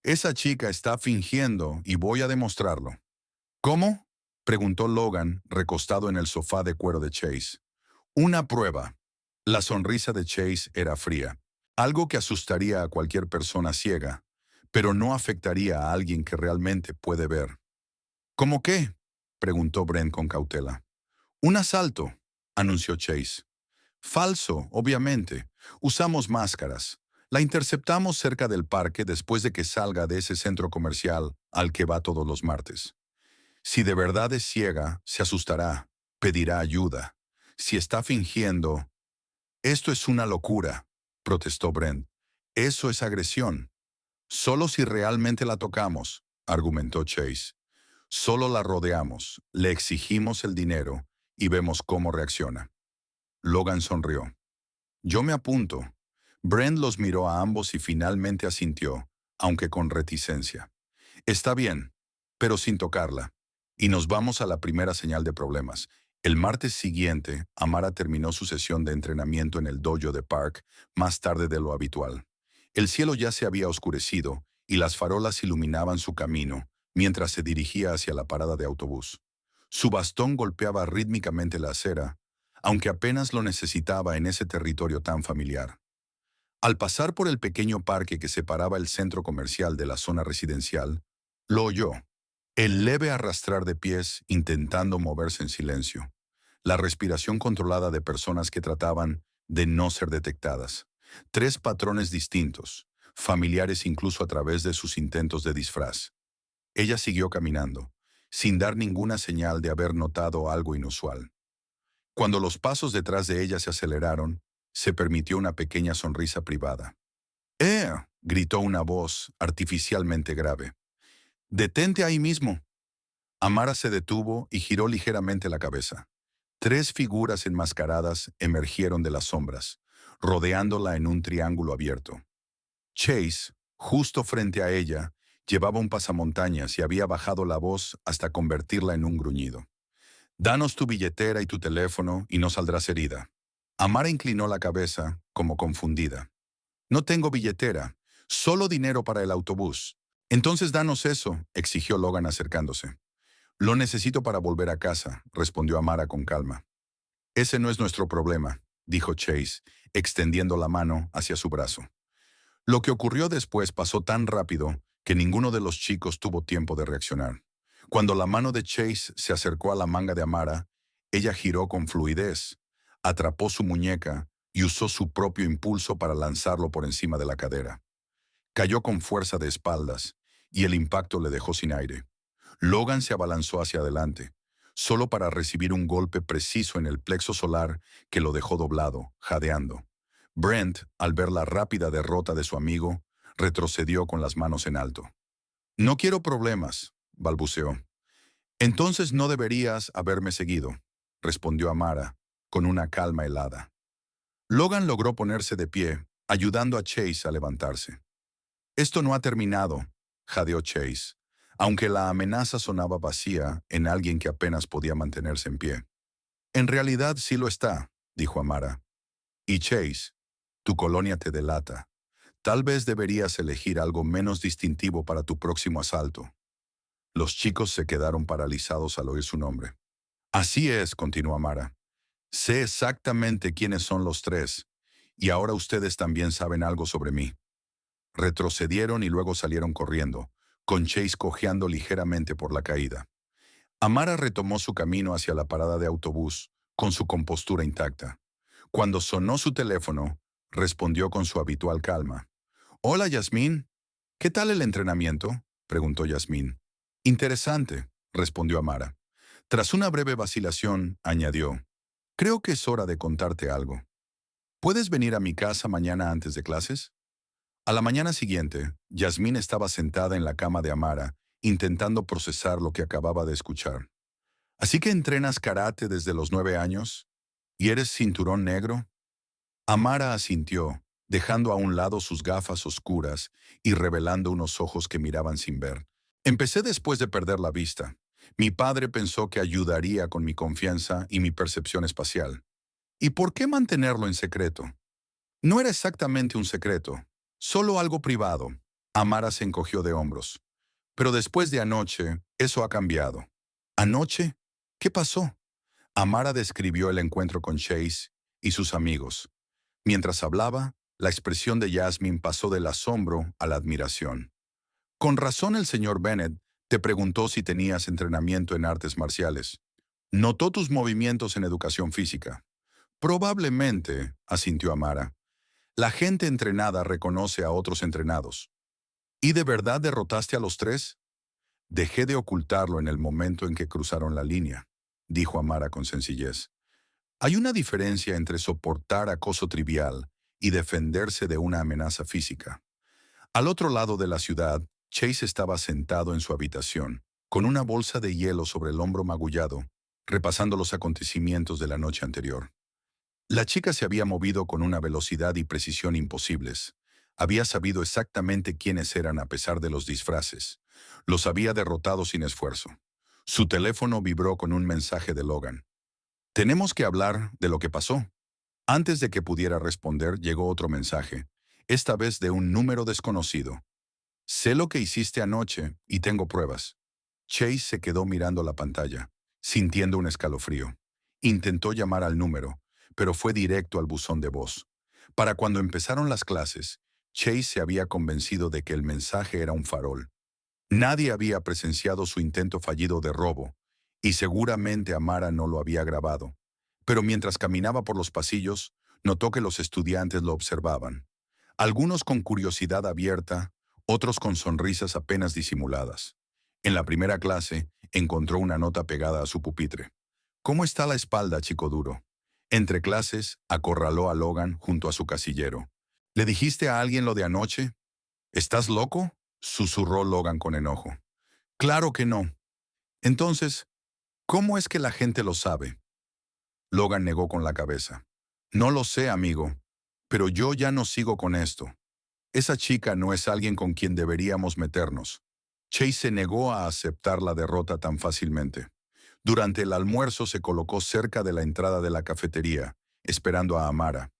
«Esa chica está fingiendo y voy a demostrarlo». «¿Cómo?», preguntó Logan, recostado en el sofá de cuero de Chase. «Una prueba». La sonrisa de Chase era fría, algo que asustaría a cualquier persona ciega, pero no afectaría a alguien que realmente puede ver. «¿Cómo qué?», preguntó Brent con cautela. «Un asalto», anunció Chase. «Falso, obviamente. Usamos máscaras. La interceptamos cerca del parque después de que salga de ese centro comercial al que va todos los martes. Si de verdad es ciega, se asustará, pedirá ayuda. Si está fingiendo... Esto es una locura», protestó Brent. «Eso es agresión. Solo si realmente la tocamos», argumentó Chase. «Solo la rodeamos, le exigimos el dinero y vemos cómo reacciona». Logan sonrió. «Yo me apunto». Brent los miró a ambos y finalmente asintió, aunque con reticencia. «Está bien, pero sin tocarla. Y nos vamos a la primera señal de problemas». El martes siguiente, Amara terminó su sesión de entrenamiento en el dojo de Park más tarde de lo habitual. El cielo ya se había oscurecido y las farolas iluminaban su camino mientras se dirigía hacia la parada de autobús. Su bastón golpeaba rítmicamente la acera, aunque apenas lo necesitaba en ese territorio tan familiar. Al pasar por el pequeño parque que separaba el centro comercial de la zona residencial, lo oyó. El leve arrastrar de pies intentando moverse en silencio. La respiración controlada de personas que trataban de no ser detectadas. 3 patrones distintos, familiares incluso a través de sus intentos de disfraz. Ella siguió caminando, sin dar ninguna señal de haber notado algo inusual. Cuando los pasos detrás de ella se aceleraron, se permitió una pequeña sonrisa privada. «¡Eh!», gritó una voz artificialmente grave. «Detente ahí mismo». Amara se detuvo y giró ligeramente la cabeza. 3 figuras enmascaradas emergieron de las sombras, rodeándola en un triángulo abierto. Chase, justo frente a ella, llevaba un pasamontañas y había bajado la voz hasta convertirla en un gruñido. «Danos tu billetera y tu teléfono y no saldrás herida». Amara inclinó la cabeza, como confundida. «No tengo billetera, solo dinero para el autobús». «Entonces danos eso», exigió Logan acercándose. «Lo necesito para volver a casa», respondió Amara con calma. «Ese no es nuestro problema», dijo Chase, extendiendo la mano hacia su brazo. Lo que ocurrió después pasó tan rápido que ninguno de los chicos tuvo tiempo de reaccionar. Cuando la mano de Chase se acercó a la manga de Amara, ella giró con fluidez, atrapó su muñeca y usó su propio impulso para lanzarlo por encima de la cadera. Cayó con fuerza de espaldas y el impacto le dejó sin aire. Logan se abalanzó hacia adelante, solo para recibir un golpe preciso en el plexo solar que lo dejó doblado, jadeando. Brent, al ver la rápida derrota de su amigo, retrocedió con las manos en alto. «No quiero problemas», balbuceó. «Entonces no deberías haberme seguido», respondió Amara, con una calma helada. Logan logró ponerse de pie, ayudando a Chase a levantarse. «Esto no ha terminado», jadeó Chase, aunque la amenaza sonaba vacía en alguien que apenas podía mantenerse en pie. «En realidad sí lo está», dijo Amara. «Y Chase, tu colonia te delata. Tal vez deberías elegir algo menos distintivo para tu próximo asalto». Los chicos se quedaron paralizados al oír su nombre. «Así es», continuó Amara. «Sé exactamente quiénes son los 3, y ahora ustedes también saben algo sobre mí». Retrocedieron y luego salieron corriendo, con Chase cojeando ligeramente por la caída. Amara retomó su camino hacia la parada de autobús, con su compostura intacta. Cuando sonó su teléfono, respondió con su habitual calma. «Hola, Yasmín. ¿Qué tal el entrenamiento?», preguntó Yasmín. «Interesante», respondió Amara. Tras una breve vacilación, añadió. «Creo que es hora de contarte algo. ¿Puedes venir a mi casa mañana antes de clases?». A la mañana siguiente, Yasmín estaba sentada en la cama de Amara, intentando procesar lo que acababa de escuchar. «¿Así que entrenas karate desde los 9 años? ¿Y eres cinturón negro?». Amara asintió, dejando a un lado sus gafas oscuras y revelando unos ojos que miraban sin ver. Empecé después de perder la vista. Mi padre pensó que ayudaría con mi confianza y mi percepción espacial. ¿Y por qué mantenerlo en secreto? No era exactamente un secreto, solo algo privado. Amara se encogió de hombros. Pero después de anoche, eso ha cambiado. ¿Anoche? ¿Qué pasó? Amara describió el encuentro con Chase y sus amigos. Mientras hablaba, la expresión de Jasmine pasó del asombro a la admiración. Con razón el señor Bennett te preguntó si tenías entrenamiento en artes marciales. Notó tus movimientos en educación física. Probablemente, asintió Amara. La gente entrenada reconoce a otros entrenados. ¿Y de verdad derrotaste a los tres? Dejé de ocultarlo en el momento en que cruzaron la línea, dijo Amara con sencillez. Hay una diferencia entre soportar acoso trivial y defenderse de una amenaza física. Al otro lado de la ciudad, Chase estaba sentado en su habitación, con una bolsa de hielo sobre el hombro magullado, repasando los acontecimientos de la noche anterior. La chica se había movido con una velocidad y precisión imposibles. Había sabido exactamente quiénes eran a pesar de los disfraces. Los había derrotado sin esfuerzo. Su teléfono vibró con un mensaje de Logan. Tenemos que hablar de lo que pasó. Antes de que pudiera responder, llegó otro mensaje, esta vez de un número desconocido. Sé lo que hiciste anoche y tengo pruebas. Chase se quedó mirando la pantalla, sintiendo un escalofrío. Intentó llamar al número, pero fue directo al buzón de voz. Para cuando empezaron las clases, Chase se había convencido de que el mensaje era un farol. Nadie había presenciado su intento fallido de robo, y seguramente Amara no lo había grabado. Pero mientras caminaba por los pasillos, notó que los estudiantes lo observaban. Algunos con curiosidad abierta, otros con sonrisas apenas disimuladas. En la primera clase, encontró una nota pegada a su pupitre. ¿Cómo está la espalda, chico duro? Entre clases, acorraló a Logan junto a su casillero. ¿Le dijiste a alguien lo de anoche? ¿Estás loco?, susurró Logan con enojo. Claro que no. Entonces, ¿cómo es que la gente lo sabe? Logan negó con la cabeza. No lo sé, amigo, pero yo ya no sigo con esto. Esa chica no es alguien con quien deberíamos meternos. Chase se negó a aceptar la derrota tan fácilmente. Durante el almuerzo se colocó cerca de la entrada de la cafetería, esperando a Amara.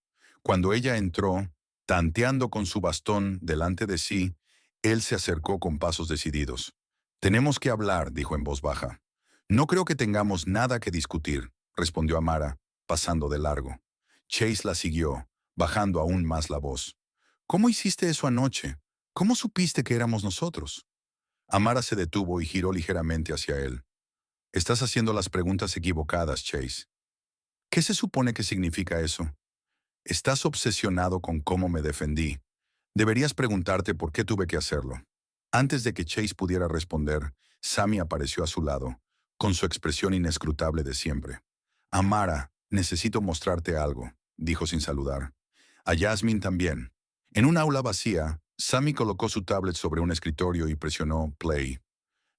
Cuando ella entró, tanteando con su bastón delante de sí, él se acercó con pasos decididos. Tenemos que hablar, dijo en voz baja. No creo que tengamos nada que discutir, respondió Amara, pasando de largo. Chase la siguió, bajando aún más la voz. ¿Cómo hiciste eso anoche? ¿Cómo supiste que éramos nosotros? Amara se detuvo y giró ligeramente hacia él. Estás haciendo las preguntas equivocadas, Chase. ¿Qué se supone que significa eso? Estás obsesionado con cómo me defendí. Deberías preguntarte por qué tuve que hacerlo. Antes de que Chase pudiera responder, Sammy apareció a su lado, con su expresión inescrutable de siempre. Amara, necesito mostrarte algo, dijo sin saludar. A Jasmine también. En un aula vacía, Sammy colocó su tablet sobre un escritorio y presionó play.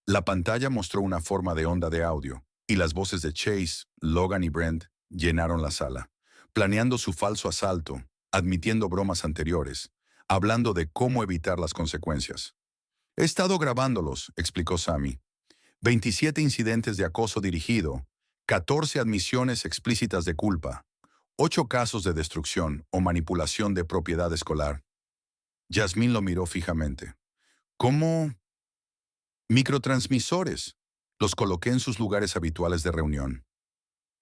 La pantalla mostró una forma de onda de audio, y las voces de Chase, Logan y Brent llenaron la sala, planeando su falso asalto, admitiendo bromas anteriores, hablando de cómo evitar las consecuencias. He estado grabándolos, explicó Sammy. 27 incidentes de acoso dirigido, 14 admisiones explícitas de culpa, 8 casos de destrucción o manipulación de propiedad escolar. Jasmine lo miró fijamente. ¿Cómo? Microtransmisores. Los coloqué en sus lugares habituales de reunión.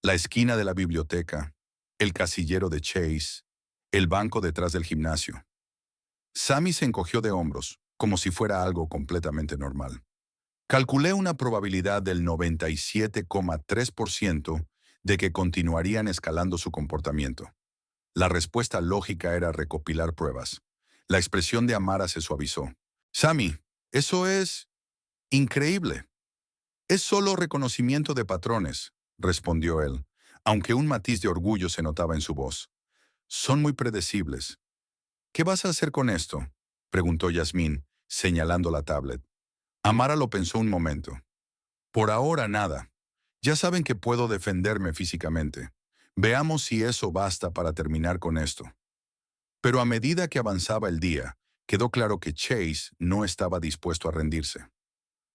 La esquina de la biblioteca, el casillero de Chase, el banco detrás del gimnasio. Sammy se encogió de hombros, como si fuera algo completamente normal. Calculé una probabilidad del 97,3% de que continuarían escalando su comportamiento. La respuesta lógica era recopilar pruebas. La expresión de Amara se suavizó. Sammy, eso es increíble. Es solo reconocimiento de patrones, respondió él, aunque un matiz de orgullo se notaba en su voz. Son muy predecibles. ¿Qué vas a hacer con esto?, preguntó Jasmine, señalando la tablet. Amara lo pensó un momento. Por ahora nada. Ya saben que puedo defenderme físicamente. Veamos si eso basta para terminar con esto. Pero a medida que avanzaba el día, quedó claro que Chase no estaba dispuesto a rendirse.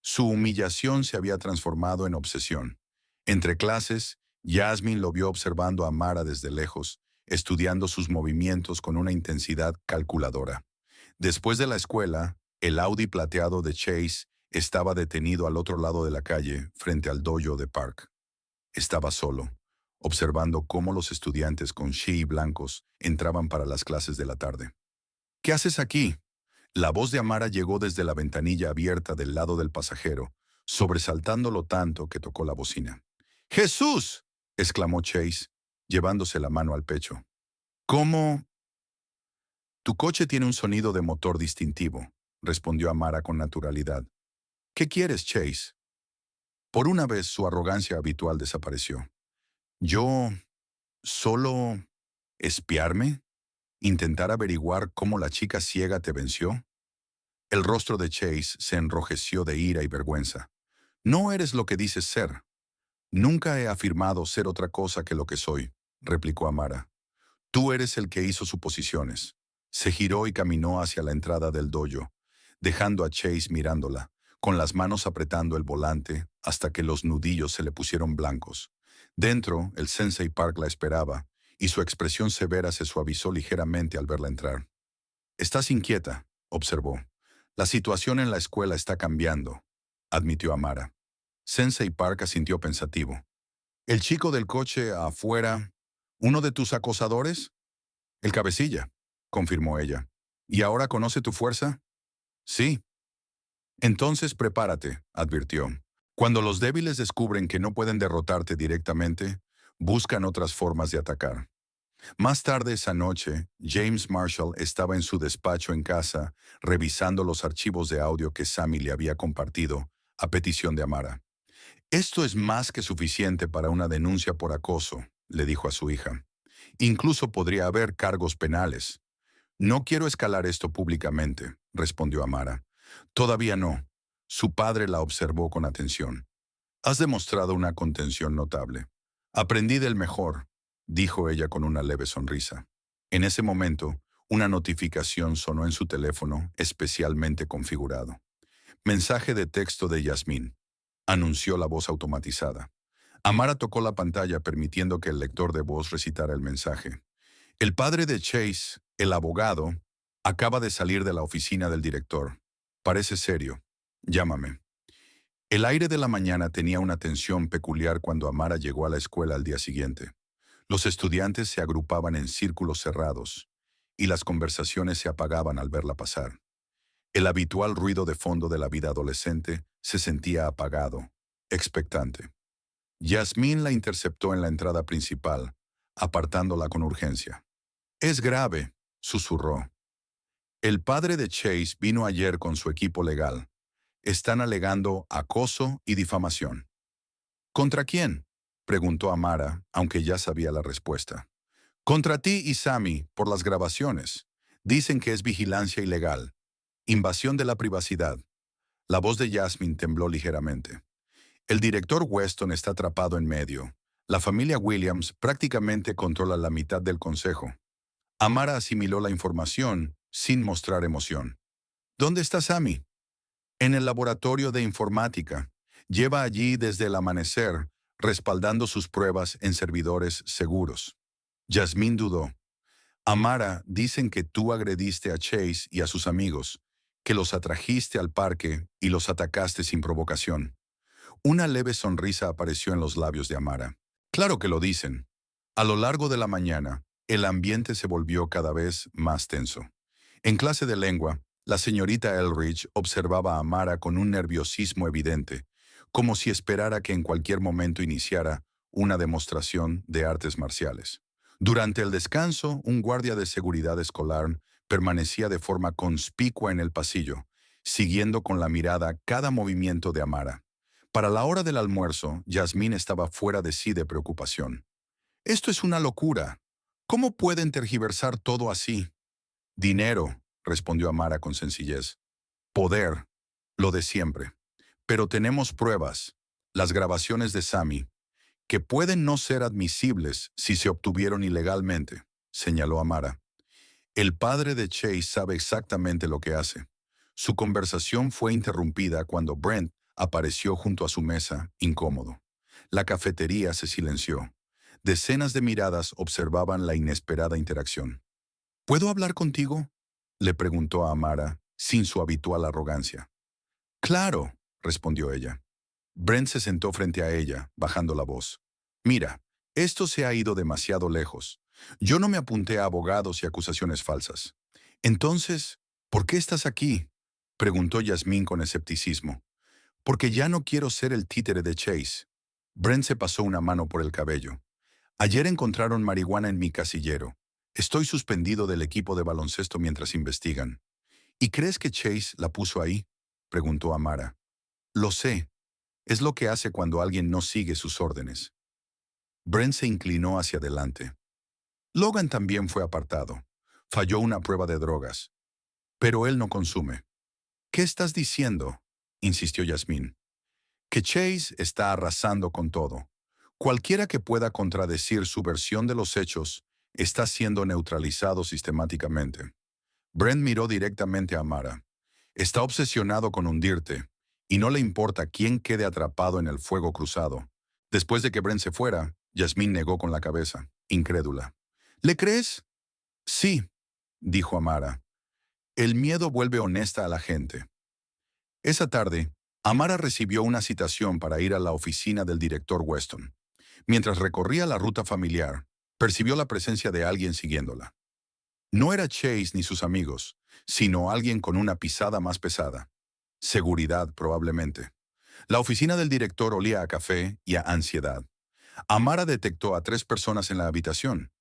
Su humillación se había transformado en obsesión. Entre clases, Jasmine lo vio observando a Amara desde lejos, estudiando sus movimientos con una intensidad calculadora. Después de la escuela, el Audi plateado de Chase estaba detenido al otro lado de la calle, frente al dojo de Park. Estaba solo, observando cómo los estudiantes con shii blancos entraban para las clases de la tarde. ¿Qué haces aquí? La voz de Amara llegó desde la ventanilla abierta del lado del pasajero, sobresaltándolo tanto que tocó la bocina. ¡Jesús!, exclamó Chase, llevándose la mano al pecho. ¿Cómo? Tu coche tiene un sonido de motor distintivo, respondió Amara con naturalidad. ¿Qué quieres, Chase? Por una vez su arrogancia habitual desapareció. ¿Yo solo espiarme? ¿Intentar averiguar cómo la chica ciega te venció? El rostro de Chase se enrojeció de ira y vergüenza. No eres lo que dices ser. Nunca he afirmado ser otra cosa que lo que soy, replicó Amara. Tú eres el que hizo suposiciones. Se giró y caminó hacia la entrada del dojo, dejando a Chase mirándola, con las manos apretando el volante hasta que los nudillos se le pusieron blancos. Dentro, el Sensei Park la esperaba, y su expresión severa se suavizó ligeramente al verla entrar. Estás inquieta, observó. La situación en la escuela está cambiando, admitió Amara. Sensei Park asintió pensativo. ¿El chico del coche afuera, uno de tus acosadores? El cabecilla, confirmó ella. ¿Y ahora conoce tu fuerza? Sí. Entonces prepárate, advirtió. Cuando los débiles descubren que no pueden derrotarte directamente, buscan otras formas de atacar. Más tarde esa noche, James Marshall estaba en su despacho en casa, revisando los archivos de audio que Sammy le había compartido, a petición de Amara. Esto es más que suficiente para una denuncia por acoso, le dijo a su hija. Incluso podría haber cargos penales. No quiero escalar esto públicamente, respondió Amara. Todavía no. Su padre la observó con atención. Has demostrado una contención notable. Aprendí del mejor, dijo ella con una leve sonrisa. En ese momento, una notificación sonó en su teléfono especialmente configurado. Mensaje de texto de Yasmín, anunció la voz automatizada. Amara tocó la pantalla permitiendo que el lector de voz recitara el mensaje. El padre de Chase, el abogado, acaba de salir de la oficina del director. Parece serio. Llámame. El aire de la mañana tenía una tensión peculiar cuando Amara llegó a la escuela al día siguiente. Los estudiantes se agrupaban en círculos cerrados, y las conversaciones se apagaban al verla pasar. El habitual ruido de fondo de la vida adolescente se sentía apagado, expectante. Yasmín la interceptó en la entrada principal, apartándola con urgencia. Es grave, susurró. El padre de Chase vino ayer con su equipo legal. Están alegando acoso y difamación. ¿Contra quién?, preguntó Amara, aunque ya sabía la respuesta. Contra ti y Sammy, por las grabaciones. Dicen que es vigilancia ilegal. Invasión de la privacidad. La voz de Jasmine tembló ligeramente. El director Weston está atrapado en medio. La familia Williams prácticamente controla la mitad del consejo. Amara asimiló la información sin mostrar emoción. ¿Dónde está Sammy? En el laboratorio de informática. Lleva allí desde el amanecer, respaldando sus pruebas en servidores seguros. Yasmín dudó. Amara, dicen que tú agrediste a Chase y a sus amigos, que los atrajiste al parque y los atacaste sin provocación. Una leve sonrisa apareció en los labios de Amara. Claro que lo dicen. A lo largo de la mañana, el ambiente se volvió cada vez más tenso. En clase de lengua, la señorita Elridge observaba a Amara con un nerviosismo evidente, como si esperara que en cualquier momento iniciara una demostración de artes marciales. Durante el descanso, un guardia de seguridad escolar permanecía de forma conspicua en el pasillo, siguiendo con la mirada cada movimiento de Amara. Para la hora del almuerzo, Yasmín estaba fuera de sí de preocupación. Esto es una locura. ¿Cómo pueden tergiversar todo así? Dinero, respondió Amara con sencillez. Poder, lo de siempre. Pero tenemos pruebas, las grabaciones de Sammy, que pueden no ser admisibles si se obtuvieron ilegalmente, señaló Amara. El padre de Chase sabe exactamente lo que hace. Su conversación fue interrumpida cuando Brent Apareció junto a su mesa, incómodo. La cafetería se silenció. Decenas de miradas observaban la inesperada interacción. ¿Puedo hablar contigo?, le preguntó a Amara, sin su habitual arrogancia. Claro, respondió ella. Brent se sentó frente a ella, bajando la voz. Mira, esto se ha ido demasiado lejos. Yo no me apunté a abogados y acusaciones falsas. Entonces, ¿por qué estás aquí?, preguntó Yasmín con escepticismo. Porque ya no quiero ser el títere de Chase. Brent se pasó una mano por el cabello. Ayer encontraron marihuana en mi casillero. Estoy suspendido del equipo de baloncesto mientras investigan. ¿Y crees que Chase la puso ahí?, preguntó Amara. Lo sé. Es lo que hace cuando alguien no sigue sus órdenes. Brent se inclinó hacia adelante. Logan también fue apartado. Falló una prueba de drogas. Pero él no consume. ¿Qué estás diciendo?, insistió Yasmín. Que Chase está arrasando con todo. Cualquiera que pueda contradecir su versión de los hechos está siendo neutralizado sistemáticamente. Brent miró directamente a Amara. Está obsesionado con hundirte, y no le importa quién quede atrapado en el fuego cruzado. Después de que Brent se fuera, Yasmín negó con la cabeza, incrédula. ¿Le crees? Sí, dijo Amara. El miedo vuelve honesta a la gente. Esa tarde, Amara recibió una citación para ir a la oficina del director Weston. Mientras recorría la ruta familiar, percibió la presencia de alguien siguiéndola. No era Chase ni sus amigos, sino alguien con una pisada más pesada. Seguridad, probablemente. La oficina del director olía a café y a ansiedad. Amara detectó a 3 personas en la habitación.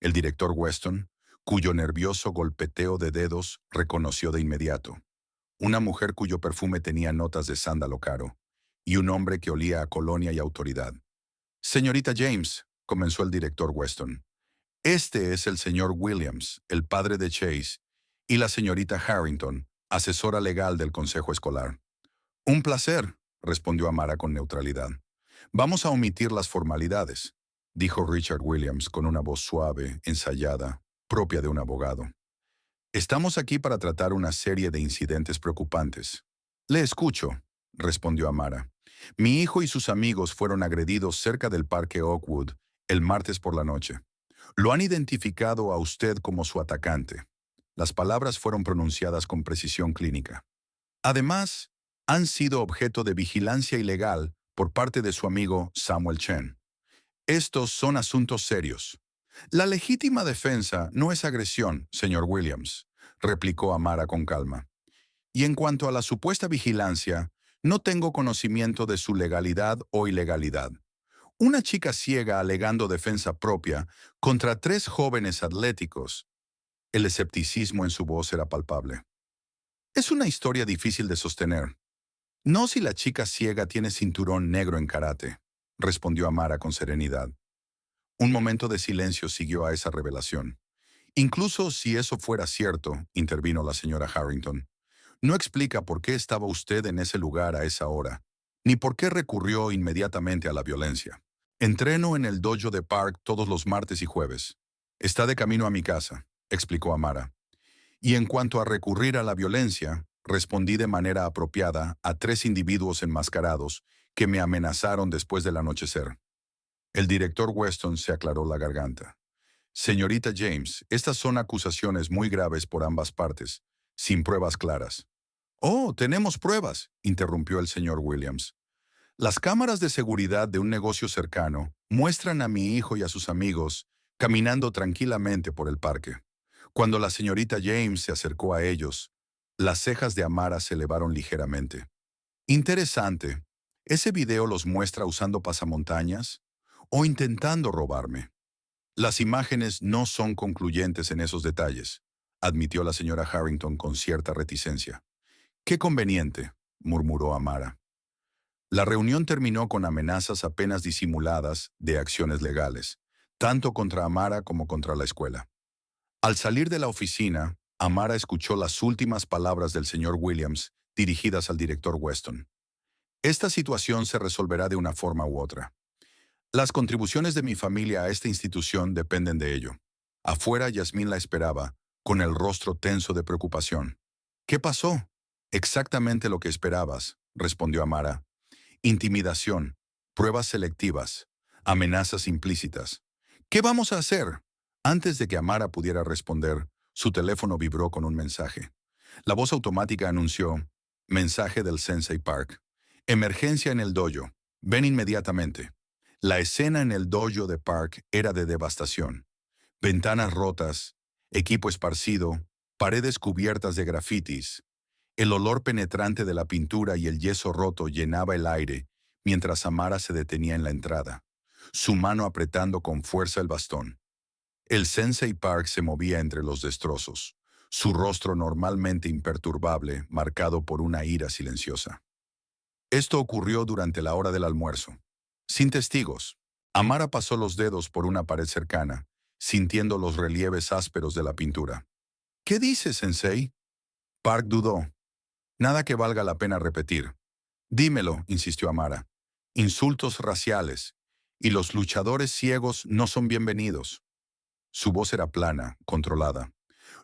El director Weston, cuyo nervioso golpeteo de dedos reconoció de inmediato. Una mujer cuyo perfume tenía notas de sándalo caro. Y un hombre que olía a colonia y autoridad. Señorita James, comenzó el director Weston. Este es el señor Williams, el padre de Chase, y la señorita Harrington, asesora legal del consejo escolar. Un placer, respondió Amara con neutralidad. Vamos a omitir las formalidades, dijo Richard Williams con una voz suave, ensayada, propia de un abogado. Estamos aquí para tratar una serie de incidentes preocupantes. Le escucho, respondió Amara. Mi hijo y sus amigos fueron agredidos cerca del Parque Oakwood el martes por la noche. Lo han identificado a usted como su atacante. Las palabras fueron pronunciadas con precisión clínica. Además, han sido objeto de vigilancia ilegal por parte de su amigo Samuel Chen. Estos son asuntos serios. La legítima defensa no es agresión, señor Williams, replicó Amara con calma. Y en cuanto a la supuesta vigilancia, no tengo conocimiento de su legalidad o ilegalidad. Una chica ciega alegando defensa propia contra 3 jóvenes atléticos. El escepticismo en su voz era palpable. Es una historia difícil de sostener. No si la chica ciega tiene cinturón negro en karate, respondió Amara con serenidad. Un momento de silencio siguió a esa revelación. Incluso si eso fuera cierto, intervino la señora Harrington, no explica por qué estaba usted en ese lugar a esa hora, ni por qué recurrió inmediatamente a la violencia. Entreno en el dojo de Park todos los martes y jueves. Está de camino a mi casa, explicó Amara. Y en cuanto a recurrir a la violencia, respondí de manera apropiada a 3 individuos enmascarados que me amenazaron después del anochecer. El director Weston se aclaró la garganta. Señorita James, estas son acusaciones muy graves por ambas partes, sin pruebas claras. Oh, tenemos pruebas, interrumpió el señor Williams. Las cámaras de seguridad de un negocio cercano muestran a mi hijo y a sus amigos caminando tranquilamente por el parque. Cuando la señorita James se acercó a ellos, las cejas de Amara se elevaron ligeramente. Interesante. ¿Ese video los muestra usando pasamontañas o intentando robarme? Las imágenes no son concluyentes en esos detalles, admitió la señora Harrington con cierta reticencia. Qué conveniente, murmuró Amara. La reunión terminó con amenazas apenas disimuladas de acciones legales, tanto contra Amara como contra la escuela. Al salir de la oficina, Amara escuchó las últimas palabras del señor Williams dirigidas al director Weston. Esta situación se resolverá de una forma u otra. Las contribuciones de mi familia a esta institución dependen de ello. Afuera, Yasmín la esperaba, con el rostro tenso de preocupación. ¿Qué pasó? Exactamente lo que esperabas, respondió Amara. Intimidación, pruebas selectivas, amenazas implícitas. ¿Qué vamos a hacer? Antes de que Amara pudiera responder, su teléfono vibró con un mensaje. La voz automática anunció, mensaje del Sensei Park. Emergencia en el dojo. Ven inmediatamente. La escena en el dojo de Park era de devastación. Ventanas rotas, equipo esparcido, paredes cubiertas de grafitis. El olor penetrante de la pintura y el yeso roto llenaba el aire mientras Amara se detenía en la entrada, su mano apretando con fuerza el bastón. El Sensei Park se movía entre los destrozos, su rostro normalmente imperturbable, marcado por una ira silenciosa. Esto ocurrió durante la hora del almuerzo. Sin testigos, Amara pasó los dedos por una pared cercana, sintiendo los relieves ásperos de la pintura. ¿Qué dice, Sensei? Park dudó. Nada que valga la pena repetir. Dímelo, insistió Amara. Insultos raciales, y los luchadores ciegos no son bienvenidos. Su voz era plana, controlada,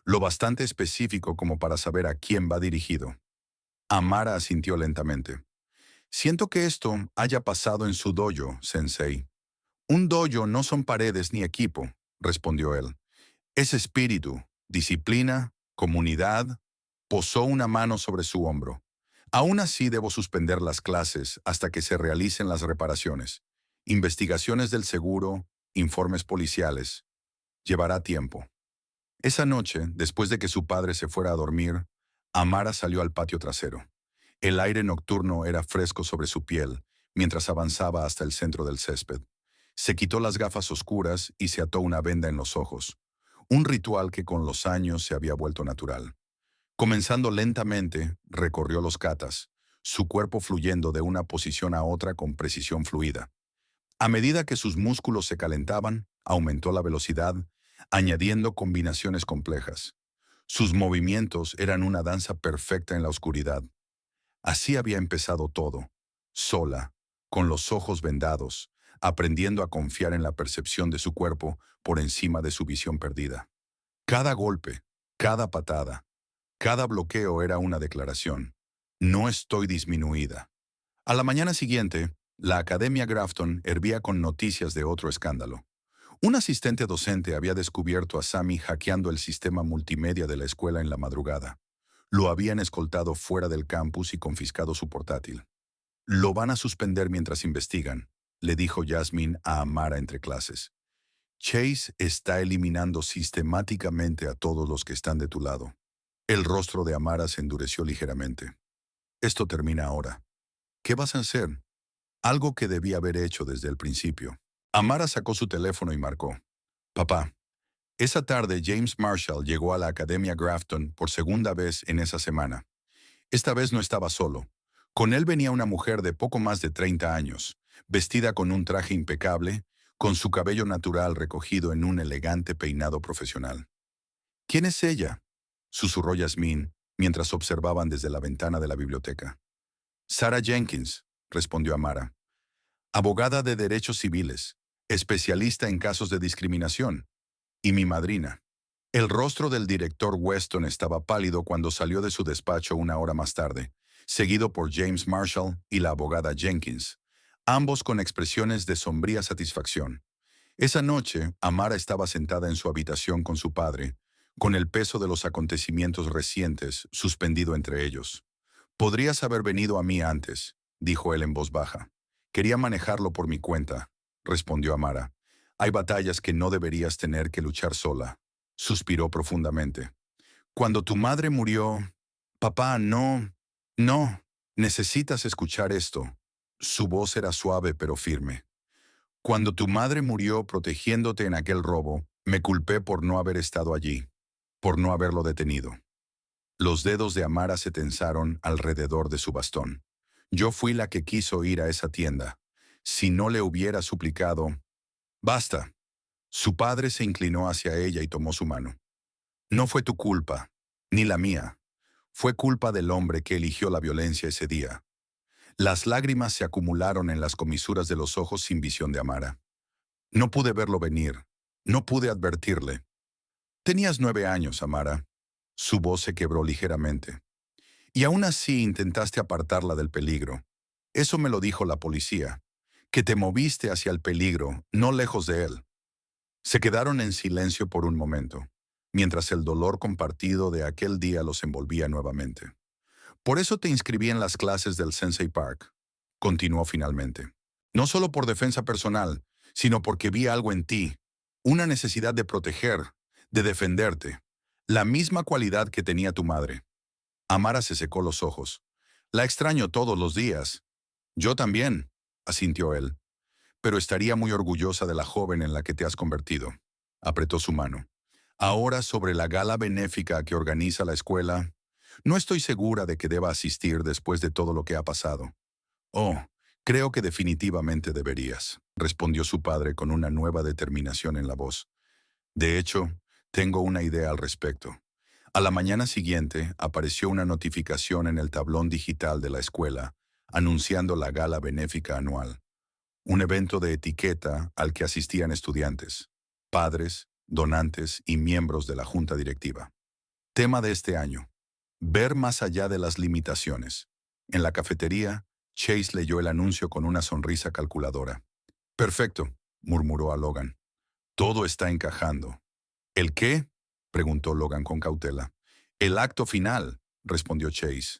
lo bastante específico como para saber a quién va dirigido. Amara asintió lentamente. Siento que esto haya pasado en su dojo, Sensei. Un dojo no son paredes ni equipo, respondió él. Es espíritu, disciplina, comunidad. Posó una mano sobre su hombro. Aún así debo suspender las clases hasta que se realicen las reparaciones. Investigaciones del seguro, informes policiales. Llevará tiempo. Esa noche, después de que su padre se fuera a dormir, Amara salió al patio trasero. El aire nocturno era fresco sobre su piel mientras avanzaba hasta el centro del césped. Se quitó las gafas oscuras y se ató una venda en los ojos, un ritual que con los años se había vuelto natural. Comenzando lentamente, recorrió los katas, su cuerpo fluyendo de una posición a otra con precisión fluida. A medida que sus músculos se calentaban, aumentó la velocidad, añadiendo combinaciones complejas. Sus movimientos eran una danza perfecta en la oscuridad. Así había empezado todo, sola, con los ojos vendados, aprendiendo a confiar en la percepción de su cuerpo por encima de su visión perdida. Cada golpe, cada patada, cada bloqueo era una declaración. No estoy disminuida. A la mañana siguiente, la Academia Grafton hervía con noticias de otro escándalo. Un asistente docente había descubierto a Sammy hackeando el sistema multimedia de la escuela en la madrugada. Lo habían escoltado fuera del campus y confiscado su portátil. Lo van a suspender mientras investigan, le dijo Jasmine a Amara entre clases. Chase está eliminando sistemáticamente a todos los que están de tu lado. El rostro de Amara se endureció ligeramente. Esto termina ahora. ¿Qué vas a hacer? Algo que debía haber hecho desde el principio. Amara sacó su teléfono y marcó. Papá. Esa tarde James Marshall llegó a la Academia Grafton por segunda vez en esa semana. Esta vez no estaba solo. Con él venía una mujer de poco más de 30 años, vestida con un traje impecable, con su cabello natural recogido en un elegante peinado profesional. ¿Quién es ella?, susurró Yasmín, mientras observaban desde la ventana de la biblioteca. Sarah Jenkins, respondió Amara. Abogada de derechos civiles, especialista en casos de discriminación, y mi madrina. El rostro del director Weston estaba pálido cuando salió de su despacho una hora más tarde, seguido por James Marshall y la abogada Jenkins, ambos con expresiones de sombría satisfacción. Esa noche, Amara estaba sentada en su habitación con su padre, con el peso de los acontecimientos recientes suspendido entre ellos. «Podrías haber venido a mí antes», dijo él en voz baja. «Quería manejarlo por mi cuenta», respondió Amara. «Hay batallas que no deberías tener que luchar sola», suspiró profundamente. «Cuando tu madre murió...» «Papá, no, no, necesitas escuchar esto». Su voz era suave pero firme. «Cuando tu madre murió protegiéndote en aquel robo, me culpé por no haber estado allí, por no haberlo detenido». Los dedos de Amara se tensaron alrededor de su bastón. «Yo fui la que quiso ir a esa tienda. Si no le hubiera suplicado...» «Basta». Su padre se inclinó hacia ella y tomó su mano. «No fue tu culpa, ni la mía. Fue culpa del hombre que eligió la violencia ese día». Las lágrimas se acumularon en las comisuras de los ojos sin visión de Amara. «No pude verlo venir. No pude advertirle». «Tenías 9 años, Amara». Su voz se quebró ligeramente. Y aún así intentaste apartarla del peligro. Eso me lo dijo la policía, que te moviste hacia el peligro, no lejos de él. Se quedaron en silencio por un momento, mientras el dolor compartido de aquel día los envolvía nuevamente. Por eso te inscribí en las clases del Sensei Park, continuó finalmente. No solo por defensa personal, sino porque vi algo en ti, una necesidad de proteger, de defenderte, la misma cualidad que tenía tu madre. Amara se secó los ojos. La extraño todos los días. Yo también, asintió él. Pero estaría muy orgullosa de la joven en la que te has convertido. Apretó su mano. Ahora sobre la gala benéfica que organiza la escuela, no estoy segura de que deba asistir después de todo lo que ha pasado. Oh, creo que definitivamente deberías, respondió su padre con una nueva determinación en la voz. De hecho, tengo una idea al respecto. A la mañana siguiente apareció una notificación en el tablón digital de la escuela, anunciando la gala benéfica anual, un evento de etiqueta al que asistían estudiantes, padres, donantes y miembros de la junta directiva. Tema de este año: ver más allá de las limitaciones. En la cafetería, Chase leyó el anuncio con una sonrisa calculadora. Perfecto, murmuró a Logan. Todo está encajando. ¿El qué?, preguntó Logan con cautela. El acto final, respondió Chase.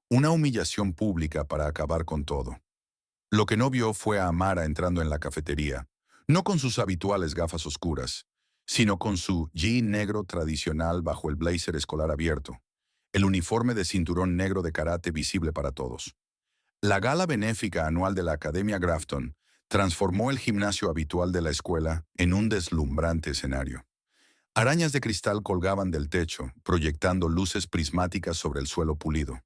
Una humillación pública para acabar con todo. Lo que no vio fue a Amara entrando en la cafetería, no con sus habituales gafas oscuras, sino con su jean negro tradicional bajo el blazer escolar abierto, el uniforme de cinturón negro de karate visible para todos. La gala benéfica anual de la Academia Grafton transformó el gimnasio habitual de la escuela en un deslumbrante escenario. Arañas de cristal colgaban del techo, proyectando luces prismáticas sobre el suelo pulido.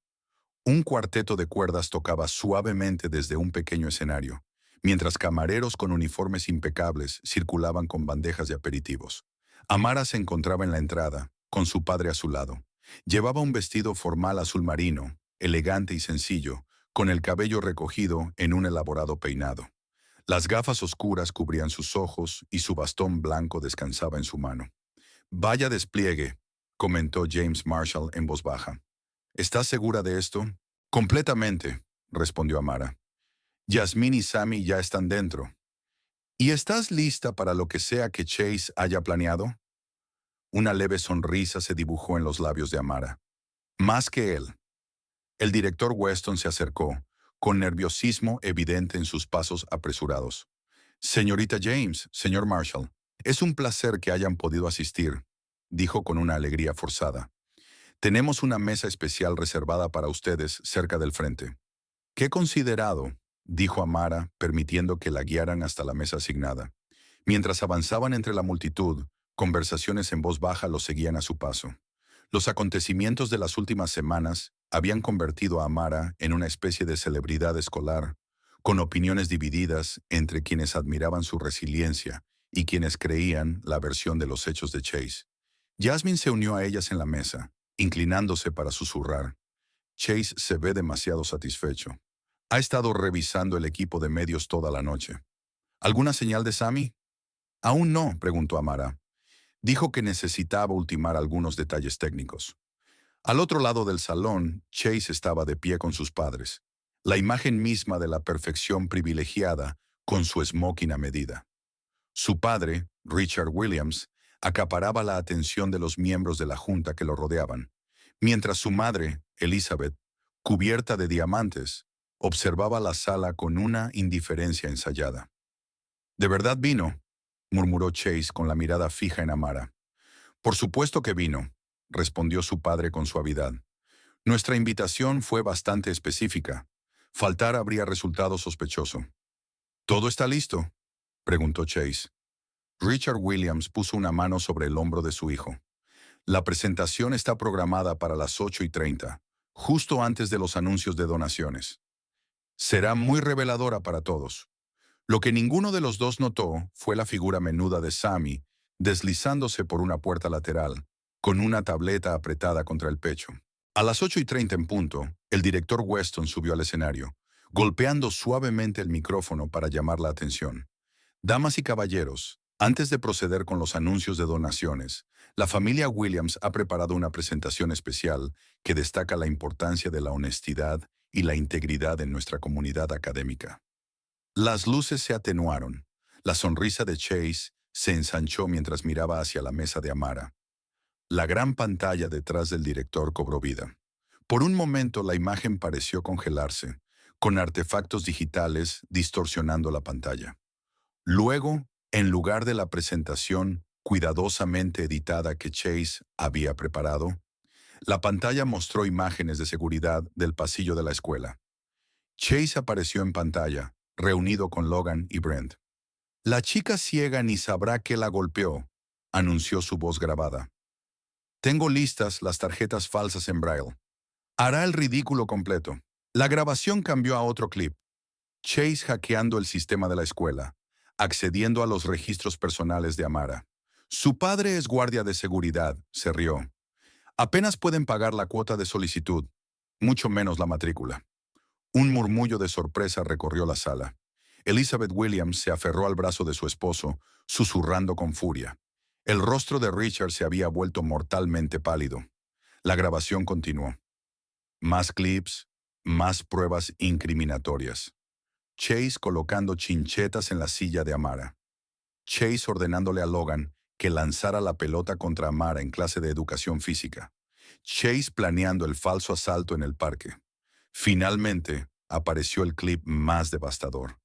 Un cuarteto de cuerdas tocaba suavemente desde un pequeño escenario, mientras camareros con uniformes impecables circulaban con bandejas de aperitivos. Amara se encontraba en la entrada, con su padre a su lado. Llevaba un vestido formal azul marino, elegante y sencillo, con el cabello recogido en un elaborado peinado. Las gafas oscuras cubrían sus ojos y su bastón blanco descansaba en su mano. Vaya despliegue, comentó James Marshall en voz baja. ¿Estás segura de esto? Completamente, respondió Amara. Yasmín y Sammy ya están dentro. ¿Y estás lista para lo que sea que Chase haya planeado? Una leve sonrisa se dibujó en los labios de Amara. Más que él. El director Weston se acercó, con nerviosismo evidente en sus pasos apresurados. Señorita James, señor Marshall, es un placer que hayan podido asistir, dijo con una alegría forzada. Tenemos una mesa especial reservada para ustedes cerca del frente. Qué considerado, dijo Amara, permitiendo que la guiaran hasta la mesa asignada. Mientras avanzaban entre la multitud, conversaciones en voz baja los seguían a su paso. Los acontecimientos de las últimas semanas habían convertido a Amara en una especie de celebridad escolar, con opiniones divididas entre quienes admiraban su resiliencia y quienes creían la versión de los hechos de Chase. Jasmine se unió a ellas en la mesa, inclinándose para susurrar. Chase se ve demasiado satisfecho. Ha estado revisando el equipo de medios toda la noche. ¿Alguna señal de Sammy? Aún no, preguntó Amara. Dijo que necesitaba ultimar algunos detalles técnicos. Al otro lado del salón, Chase estaba de pie con sus padres, la imagen misma de la perfección privilegiada con su smoking a medida. Su padre, Richard Williams, acaparaba la atención de los miembros de la junta que lo rodeaban, mientras su madre, Elizabeth, cubierta de diamantes, observaba la sala con una indiferencia ensayada. ¿De verdad vino?, murmuró Chase con la mirada fija en Amara. Por supuesto que vino, respondió su padre con suavidad. Nuestra invitación fue bastante específica. Faltar habría resultado sospechoso. ¿Todo está listo?, preguntó Chase. Richard Williams puso una mano sobre el hombro de su hijo. La presentación está programada para las 8:30, justo antes de los anuncios de donaciones. Será muy reveladora para todos. Lo que ninguno de los dos notó fue la figura menuda de Sammy deslizándose por una puerta lateral, con una tableta apretada contra el pecho. A las 8:30 en punto, el director Weston subió al escenario, golpeando suavemente el micrófono para llamar la atención. Damas y caballeros, Antes de proceder con los anuncios de donaciones, la familia Williams ha preparado una presentación especial que destaca la importancia de la honestidad y la integridad en nuestra comunidad académica. Las luces se atenuaron. La sonrisa de Chase se ensanchó mientras miraba hacia la mesa de Amara. La gran pantalla detrás del director cobró vida. Por un momento la imagen pareció congelarse, con artefactos digitales distorsionando la pantalla. Luego, en lugar de la presentación cuidadosamente editada que Chase había preparado, la pantalla mostró imágenes de seguridad del pasillo de la escuela. Chase apareció en pantalla, reunido con Logan y Brent. La chica ciega ni sabrá que la golpeó, anunció su voz grabada. Tengo listas las tarjetas falsas en Braille. Hará el ridículo completo. La grabación cambió a otro clip. Chase hackeando el sistema de la escuela, accediendo a los registros personales de Amara. Su padre es guardia de seguridad, se rió. Apenas pueden pagar la cuota de solicitud, mucho menos la matrícula. Un murmullo de sorpresa recorrió la sala. Elizabeth Williams se aferró al brazo de su esposo, susurrando con furia. El rostro de Richard se había vuelto mortalmente pálido. La grabación continuó. Más clips, más pruebas incriminatorias. Chase colocando chinchetas en la silla de Amara. Chase ordenándole a Logan que lanzara la pelota contra Amara en clase de educación física. Chase planeando el falso asalto en el parque. Finalmente, apareció el clip más devastador.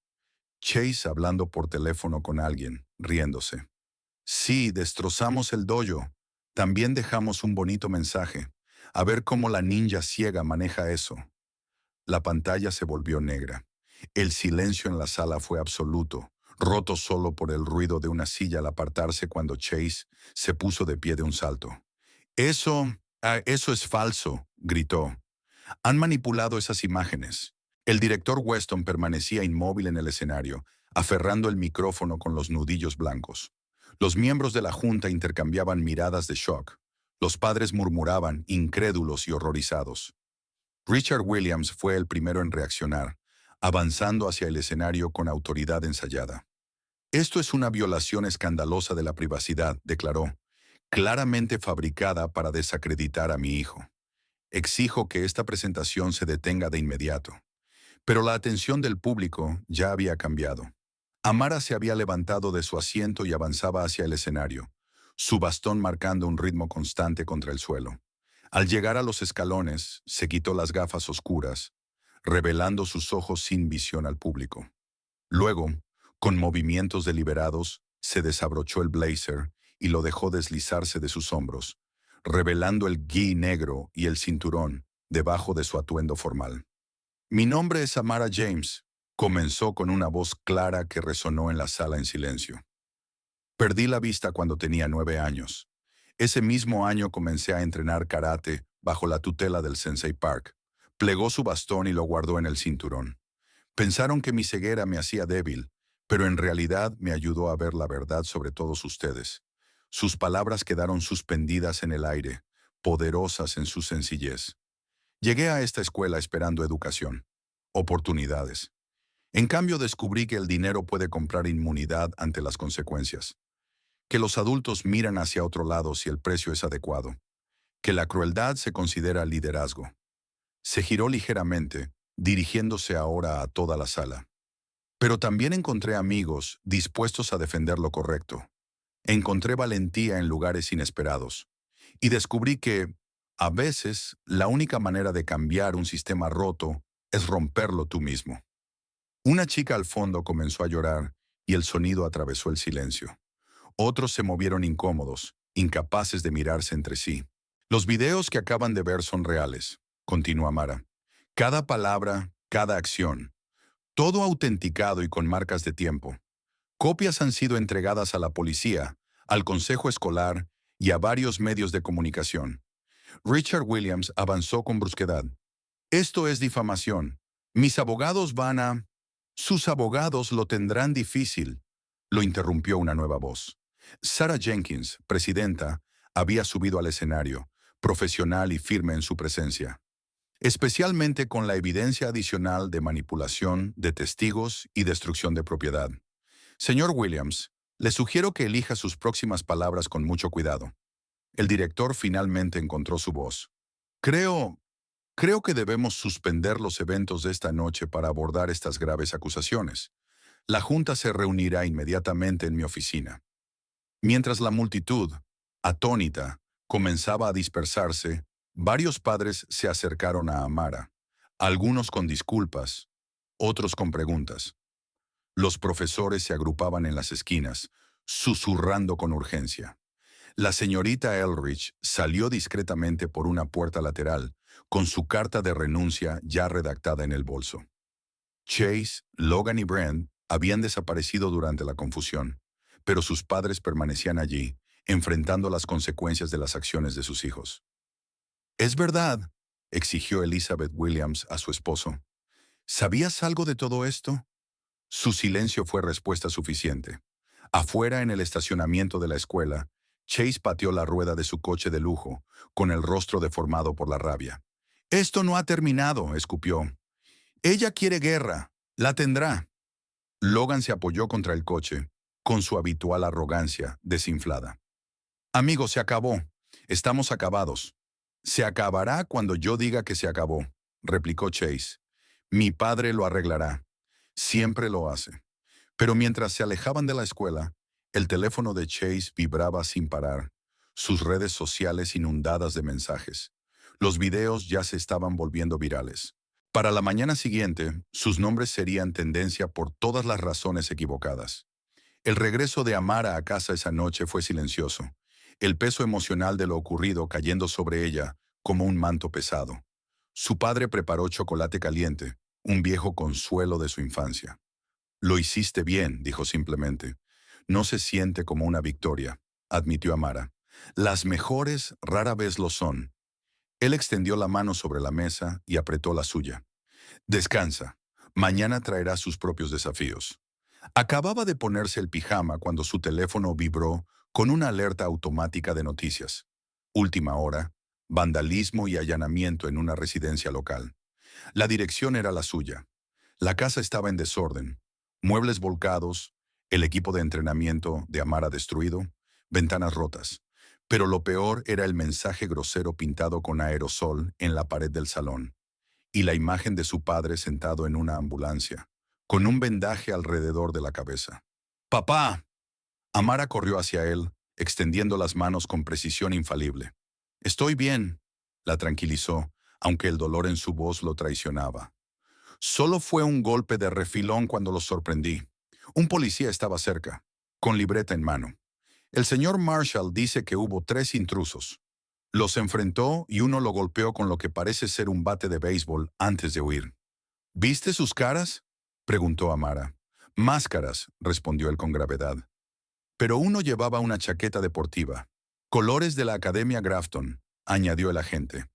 Chase hablando por teléfono con alguien, riéndose. Sí, destrozamos el dojo. También dejamos un bonito mensaje. A ver cómo la ninja ciega maneja eso. La pantalla se volvió negra. El silencio en la sala fue absoluto, roto solo por el ruido de una silla al apartarse cuando Chase se puso de pie de un salto. Eso es falso, gritó. Han manipulado esas imágenes. El director Weston permanecía inmóvil en el escenario, aferrando el micrófono con los nudillos blancos. Los miembros de la junta intercambiaban miradas de shock. Los padres murmuraban, incrédulos y horrorizados. Richard Williams fue el primero en reaccionar, avanzando hacia el escenario con autoridad ensayada. Esto es una violación escandalosa de la privacidad, declaró, claramente fabricada para desacreditar a mi hijo. Exijo que esta presentación se detenga de inmediato. Pero la atención del público ya había cambiado. Amara se había levantado de su asiento y avanzaba hacia el escenario, su bastón marcando un ritmo constante contra el suelo. Al llegar a los escalones, se quitó las gafas oscuras, revelando sus ojos sin visión al público. Luego, con movimientos deliberados, se desabrochó el blazer y lo dejó deslizarse de sus hombros, revelando el gui negro y el cinturón debajo de su atuendo formal. Mi nombre es Amara James, comenzó con una voz clara que resonó en la sala en silencio. Perdí la vista cuando tenía 9 años. Ese mismo año comencé a entrenar karate bajo la tutela del Sensei Park. Plegó su bastón y lo guardó en el cinturón. Pensaron que mi ceguera me hacía débil, pero en realidad me ayudó a ver la verdad sobre todos ustedes. Sus palabras quedaron suspendidas en el aire, poderosas en su sencillez. Llegué a esta escuela esperando educación, oportunidades. En cambio descubrí que el dinero puede comprar inmunidad ante las consecuencias, que los adultos miran hacia otro lado si el precio es adecuado, que la crueldad se considera liderazgo. Se giró ligeramente, dirigiéndose ahora a toda la sala. Pero también encontré amigos dispuestos a defender lo correcto. Encontré valentía en lugares inesperados. Y descubrí que, a veces, la única manera de cambiar un sistema roto es romperlo tú mismo. Una chica al fondo comenzó a llorar y el sonido atravesó el silencio. Otros se movieron incómodos, incapaces de mirarse entre sí. Los videos que acaban de ver son reales, continuó Amara. Cada palabra, cada acción, todo autenticado y con marcas de tiempo. Copias han sido entregadas a la policía, al consejo escolar y a varios medios de comunicación. Richard Williams avanzó con brusquedad. Esto es difamación. Mis abogados van a... Sus abogados lo tendrán difícil, lo interrumpió una nueva voz. Sarah Jenkins, presidenta, había subido al escenario, profesional y firme en su presencia, especialmente con la evidencia adicional de manipulación de testigos y destrucción de propiedad. Señor Williams, Le sugiero que elija sus próximas palabras con mucho cuidado. El director finalmente encontró su voz. Creo, creo que debemos suspender los eventos de esta noche para abordar estas graves acusaciones. La junta se reunirá inmediatamente en mi oficina. Mientras la multitud, atónita, comenzaba a dispersarse, varios padres se acercaron a Amara, algunos con disculpas, otros con preguntas. Los profesores se agrupaban en las esquinas, susurrando con urgencia. La señorita Elrich salió discretamente por una puerta lateral, con su carta de renuncia ya redactada en el bolso. Chase, Logan y Brent habían desaparecido durante la confusión, pero sus padres permanecían allí, enfrentando las consecuencias de las acciones de sus hijos. «¿Es verdad?», exigió Elizabeth Williams a su esposo. «¿Sabías algo de todo esto?». Su silencio fue respuesta suficiente. Afuera, en el estacionamiento de la escuela, Chase pateó la rueda de su coche de lujo, con el rostro deformado por la rabia. «Esto no ha terminado», escupió. «Ella quiere guerra. La tendrá». Logan se apoyó contra el coche, con su habitual arrogancia desinflada. «Amigo, se acabó. Estamos acabados». «Se acabará cuando yo diga que se acabó», replicó Chase. «Mi padre lo arreglará. Siempre lo hace». Pero mientras se alejaban de la escuela, el teléfono de Chase vibraba sin parar, sus redes sociales inundadas de mensajes. Los videos ya se estaban volviendo virales. Para la mañana siguiente, sus nombres serían tendencia por todas las razones equivocadas. El regreso de Amara a casa esa noche fue silencioso, el peso emocional de lo ocurrido cayendo sobre ella como un manto pesado. Su padre preparó chocolate caliente, un viejo consuelo de su infancia. «Lo hiciste bien», dijo simplemente. «No se siente como una victoria», admitió Amara. «Las mejores rara vez lo son». Él extendió la mano sobre la mesa y apretó la suya. «Descansa. Mañana traerá sus propios desafíos». Acababa de ponerse el pijama cuando su teléfono vibró con una alerta automática de noticias. Última hora, vandalismo y allanamiento en una residencia local. La dirección era la suya. La casa estaba en desorden. Muebles volcados, el equipo de entrenamiento de Amara destruido, ventanas rotas. Pero lo peor era el mensaje grosero pintado con aerosol en la pared del salón, y la imagen de su padre sentado en una ambulancia, con un vendaje alrededor de la cabeza. «¡Papá!». Amara corrió hacia él, extendiendo las manos con precisión infalible. «Estoy bien», la tranquilizó, aunque el dolor en su voz lo traicionaba. «Solo fue un golpe de refilón cuando los sorprendí. Un policía estaba cerca, con libreta en mano. El señor Marshall dice que hubo 3 intrusos. Los enfrentó y uno lo golpeó con lo que parece ser un bate de béisbol antes de huir». «¿Viste sus caras?», preguntó Amara. «Máscaras», respondió él con gravedad. «Pero uno llevaba una chaqueta deportiva. Colores de la Academia Grafton», añadió el agente.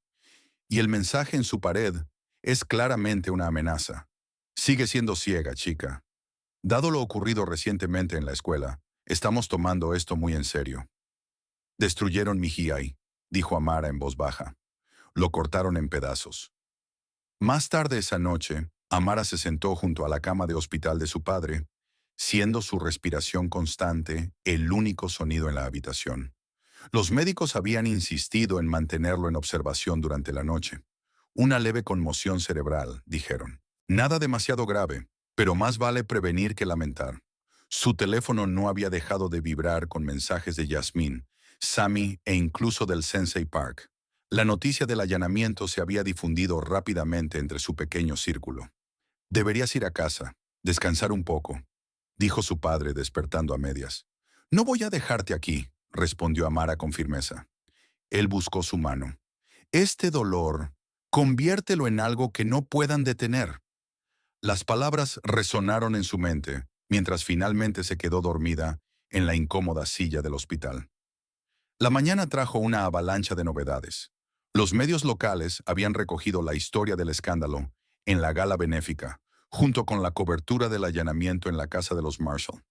«Y el mensaje en su pared es claramente una amenaza. Sigue siendo ciega, chica. Dado lo ocurrido recientemente en la escuela, estamos tomando esto muy en serio». «Destruyeron mi GI», dijo Amara en voz baja. «Lo cortaron en pedazos». Más tarde esa noche, Amara se sentó junto a la cama de hospital de su padre, siendo su respiración constante el único sonido en la habitación. Los médicos habían insistido en mantenerlo en observación durante la noche. «Una leve conmoción cerebral», dijeron. «Nada demasiado grave, pero más vale prevenir que lamentar». Su teléfono no había dejado de vibrar con mensajes de Yasmín, Sammy e incluso del Sensei Park. La noticia del allanamiento se había difundido rápidamente entre su pequeño círculo. «Deberías ir a casa, descansar un poco», dijo su padre despertando a medias. «No voy a dejarte aquí», respondió Amara con firmeza. Él buscó su mano. «Este dolor, conviértelo en algo que no puedan detener». Las palabras resonaron en su mente, mientras finalmente se quedó dormida en la incómoda silla del hospital. La mañana trajo una avalancha de novedades. Los medios locales habían recogido la historia del escándalo en la gala benéfica, junto con la cobertura del allanamiento en la casa de los Marshall.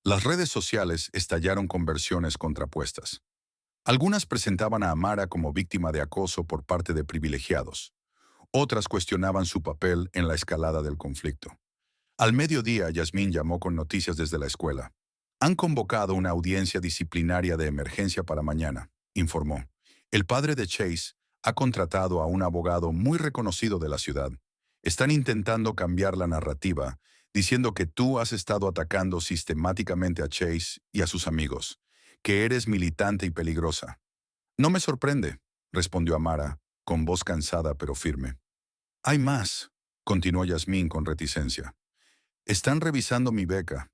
Las redes sociales estallaron con versiones contrapuestas. Algunas presentaban a Amara como víctima de acoso por parte de privilegiados. Otras cuestionaban su papel en la escalada del conflicto. Al mediodía, Yasmín llamó con noticias desde la escuela. Han convocado una audiencia disciplinaria de emergencia para mañana, informó. El padre de Chase ha contratado a un abogado muy reconocido de la ciudad. Están intentando cambiar la narrativa, diciendo que tú has estado atacando sistemáticamente a Chase y a sus amigos, que eres militante y peligrosa. No me sorprende, respondió Amara, con voz cansada pero firme. Hay más, continuó Yasmín con reticencia. Están revisando mi beca.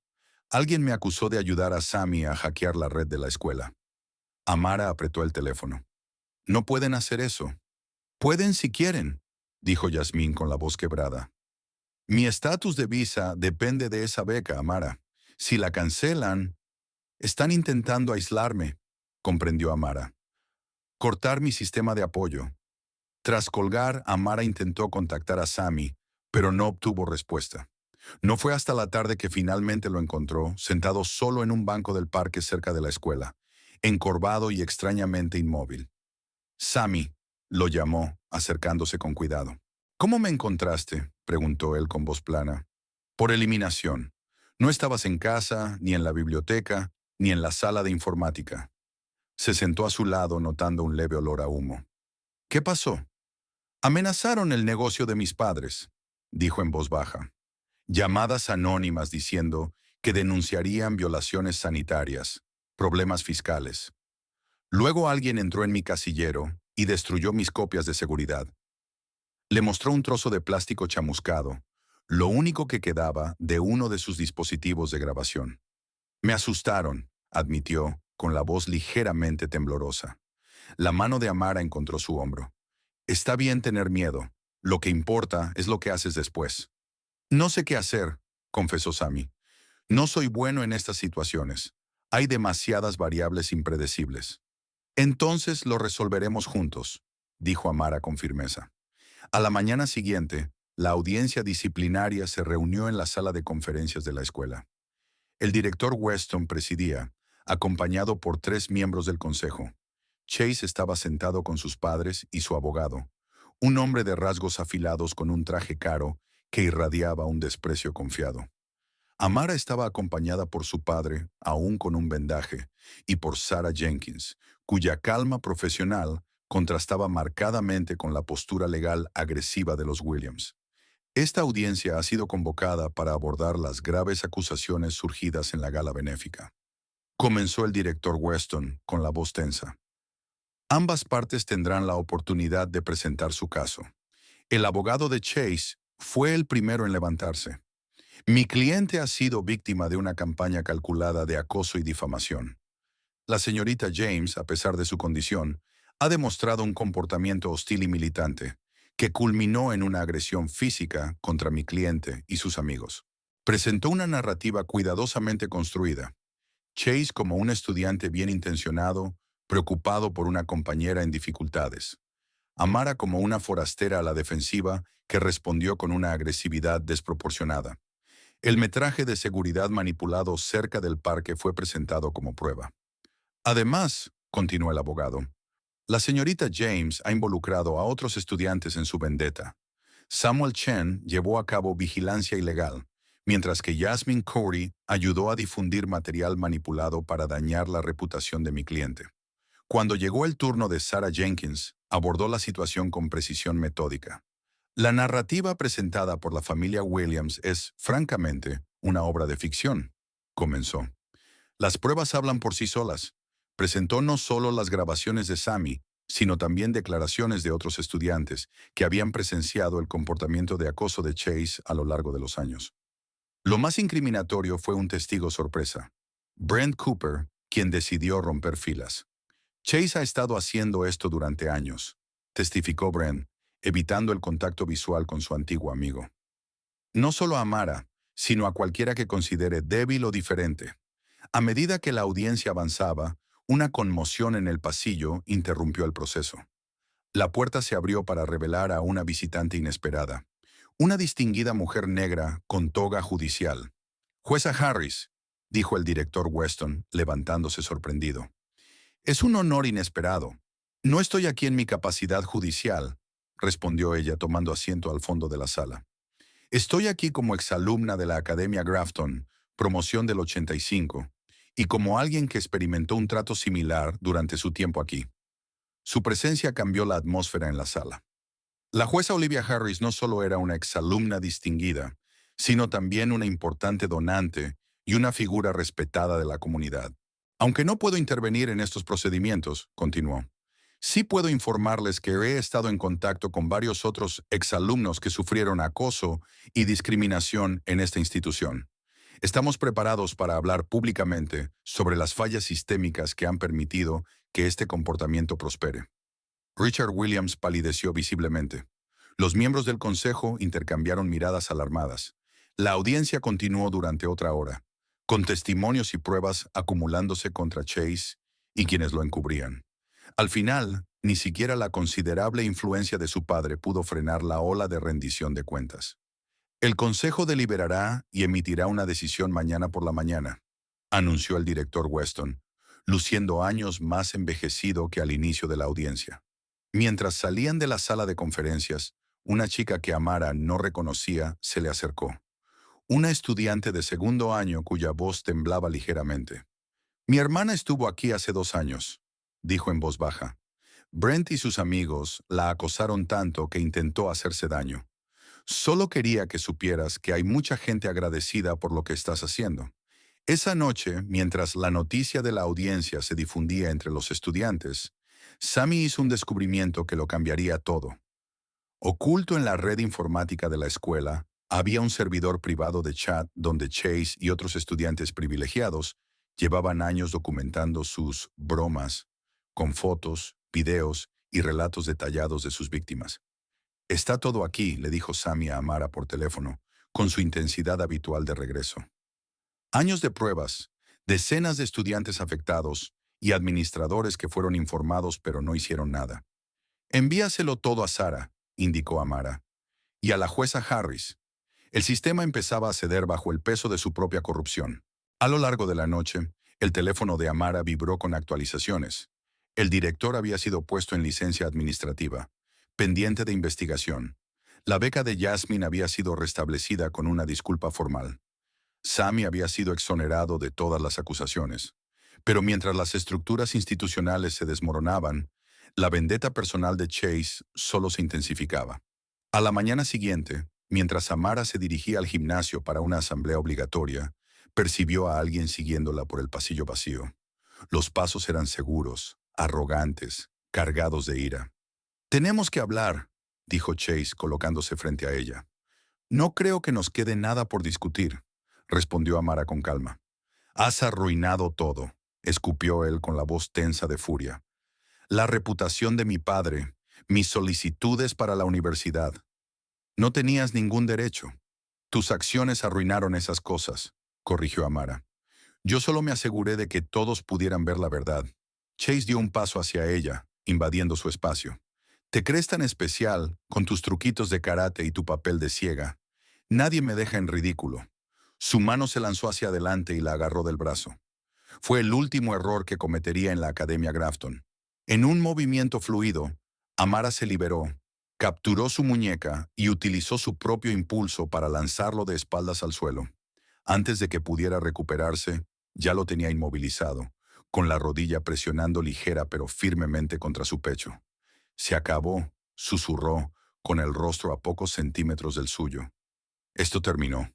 Alguien me acusó de ayudar a Sammy a hackear la red de la escuela. Amara apretó el teléfono. No pueden hacer eso. Pueden si quieren, dijo Yasmín con la voz quebrada. Mi estatus de visa depende de esa beca, Amara. Si la cancelan, están intentando aislarme, comprendió Amara. Cortar mi sistema de apoyo. Tras colgar, Amara intentó contactar a Sammy, pero no obtuvo respuesta. No fue hasta la tarde que finalmente lo encontró, sentado solo en un banco del parque cerca de la escuela, encorvado y extrañamente inmóvil. Sammy, lo llamó, acercándose con cuidado. ¿Cómo me encontraste?, preguntó él con voz plana. Por eliminación. No estabas en casa, ni en la biblioteca, ni en la sala de informática. Se sentó a su lado notando un leve olor a humo. ¿Qué pasó? Amenazaron el negocio de mis padres, dijo en voz baja. Llamadas anónimas diciendo que denunciarían violaciones sanitarias, problemas fiscales. Luego alguien entró en mi casillero y destruyó mis copias de seguridad. Le mostró un trozo de plástico chamuscado, lo único que quedaba de uno de sus dispositivos de grabación. Me asustaron, admitió, con la voz ligeramente temblorosa. La mano de Amara encontró su hombro. Está bien tener miedo. Lo que importa es lo que haces después. No sé qué hacer, confesó Sammy. No soy bueno en estas situaciones. Hay demasiadas variables impredecibles. Entonces lo resolveremos juntos, dijo Amara con firmeza. A la mañana siguiente, la audiencia disciplinaria se reunió en la sala de conferencias de la escuela. El director Weston presidía, acompañado por 3 miembros del consejo. Chase estaba sentado con sus padres y su abogado, un hombre de rasgos afilados con un traje caro que irradiaba un desprecio confiado. Amara estaba acompañada por su padre, aún con un vendaje, y por Sarah Jenkins, cuya calma profesional contrastaba marcadamente con la postura legal agresiva de los Williams. Esta audiencia ha sido convocada para abordar las graves acusaciones surgidas en la gala benéfica. Comenzó el director Weston con la voz tensa. Ambas partes tendrán la oportunidad de presentar su caso. El abogado de Chase fue el primero en levantarse. Mi cliente ha sido víctima de una campaña calculada de acoso y difamación. La señorita James, a pesar de su condición, ha demostrado un comportamiento hostil y militante, que culminó en una agresión física contra mi cliente y sus amigos. Presentó una narrativa cuidadosamente construida. Chase como un estudiante bien intencionado, preocupado por una compañera en dificultades. Amara como una forastera a la defensiva que respondió con una agresividad desproporcionada. El metraje de seguridad manipulado cerca del parque fue presentado como prueba. Además, continuó el abogado, la señorita James ha involucrado a otros estudiantes en su vendetta. Samuel Chen llevó a cabo vigilancia ilegal, mientras que Jasmine Corey ayudó a difundir material manipulado para dañar la reputación de mi cliente. Cuando llegó el turno de Sarah Jenkins, abordó la situación con precisión metódica. La narrativa presentada por la familia Williams es, francamente, una obra de ficción, comenzó. Las pruebas hablan por sí solas. Presentó no solo las grabaciones de Sammy, sino también declaraciones de otros estudiantes que habían presenciado el comportamiento de acoso de Chase a lo largo de los años. Lo más incriminatorio fue un testigo sorpresa, Brent Cooper, quien decidió romper filas. Chase ha estado haciendo esto durante años, testificó Brent, evitando el contacto visual con su antiguo amigo. No solo a Amara, sino a cualquiera que considere débil o diferente. A medida que la audiencia avanzaba, una conmoción en el pasillo interrumpió el proceso. La puerta se abrió para revelar a una visitante inesperada, una distinguida mujer negra con toga judicial. Jueza Harris, dijo el director Weston, levantándose sorprendido. Es un honor inesperado. No estoy aquí en mi capacidad judicial, respondió ella tomando asiento al fondo de la sala. Estoy aquí como exalumna de la Academia Grafton, promoción del 85, y como alguien que experimentó un trato similar durante su tiempo aquí. Su presencia cambió la atmósfera en la sala. La jueza Olivia Harris no solo era una exalumna distinguida, sino también una importante donante y una figura respetada de la comunidad. Aunque no puedo intervenir en estos procedimientos, continuó, sí puedo informarles que he estado en contacto con varios otros exalumnos que sufrieron acoso y discriminación en esta institución. Estamos preparados para hablar públicamente sobre las fallas sistémicas que han permitido que este comportamiento prospere. Richard Williams palideció visiblemente. Los miembros del consejo intercambiaron miradas alarmadas. La audiencia continuó durante otra hora, con testimonios y pruebas acumulándose contra Chase y quienes lo encubrían. Al final, ni siquiera la considerable influencia de su padre pudo frenar la ola de rendición de cuentas. El consejo deliberará y emitirá una decisión mañana por la mañana, anunció el director Weston, luciendo años más envejecido que al inicio de la audiencia. Mientras salían de la sala de conferencias, una chica que Amara no reconocía se le acercó. Una estudiante de segundo año cuya voz temblaba ligeramente. «Mi hermana estuvo aquí hace 2 años», dijo en voz baja. «Brent y sus amigos la acosaron tanto que intentó hacerse daño. Solo quería que supieras que hay mucha gente agradecida por lo que estás haciendo». Esa noche, mientras la noticia de la audiencia se difundía entre los estudiantes, Sammy hizo un descubrimiento que lo cambiaría todo. Oculto en la red informática de la escuela, había un servidor privado de chat donde Chase y otros estudiantes privilegiados llevaban años documentando sus bromas, con fotos, videos y relatos detallados de sus víctimas. «Está todo aquí», le dijo Sammy a Amara por teléfono, con su intensidad habitual de regreso. Años de pruebas, decenas de estudiantes afectados y administradores que fueron informados pero no hicieron nada. «Envíaselo todo a Sarah», indicó Amara, «y a la jueza Harris». El sistema empezaba a ceder bajo el peso de su propia corrupción. A lo largo de la noche, el teléfono de Amara vibró con actualizaciones. El director había sido puesto en licencia administrativa, pendiente de investigación. La beca de Jasmine había sido restablecida con una disculpa formal. Sammy había sido exonerado de todas las acusaciones. Pero mientras las estructuras institucionales se desmoronaban, la vendetta personal de Chase solo se intensificaba. A la mañana siguiente, mientras Amara se dirigía al gimnasio para una asamblea obligatoria, percibió a alguien siguiéndola por el pasillo vacío. Los pasos eran seguros, arrogantes, cargados de ira. «Tenemos que hablar», dijo Chase colocándose frente a ella. «No creo que nos quede nada por discutir», respondió Amara con calma. «Has arruinado todo», escupió él con la voz tensa de furia. «La reputación de mi padre, mis solicitudes para la universidad. No tenías ningún derecho. Tus acciones arruinaron esas cosas», corrigió Amara. «Yo solo me aseguré de que todos pudieran ver la verdad». Chase dio un paso hacia ella, invadiendo su espacio. «Te crees tan especial, con tus truquitos de karate y tu papel de ciega. Nadie me deja en ridículo». Su mano se lanzó hacia adelante y la agarró del brazo. Fue el último error que cometería en la Academia Grafton. En un movimiento fluido, Amara se liberó, capturó su muñeca y utilizó su propio impulso para lanzarlo de espaldas al suelo. Antes de que pudiera recuperarse, ya lo tenía inmovilizado, con la rodilla presionando ligera pero firmemente contra su pecho. «Se acabó», susurró, con el rostro a pocos centímetros del suyo. Esto terminó.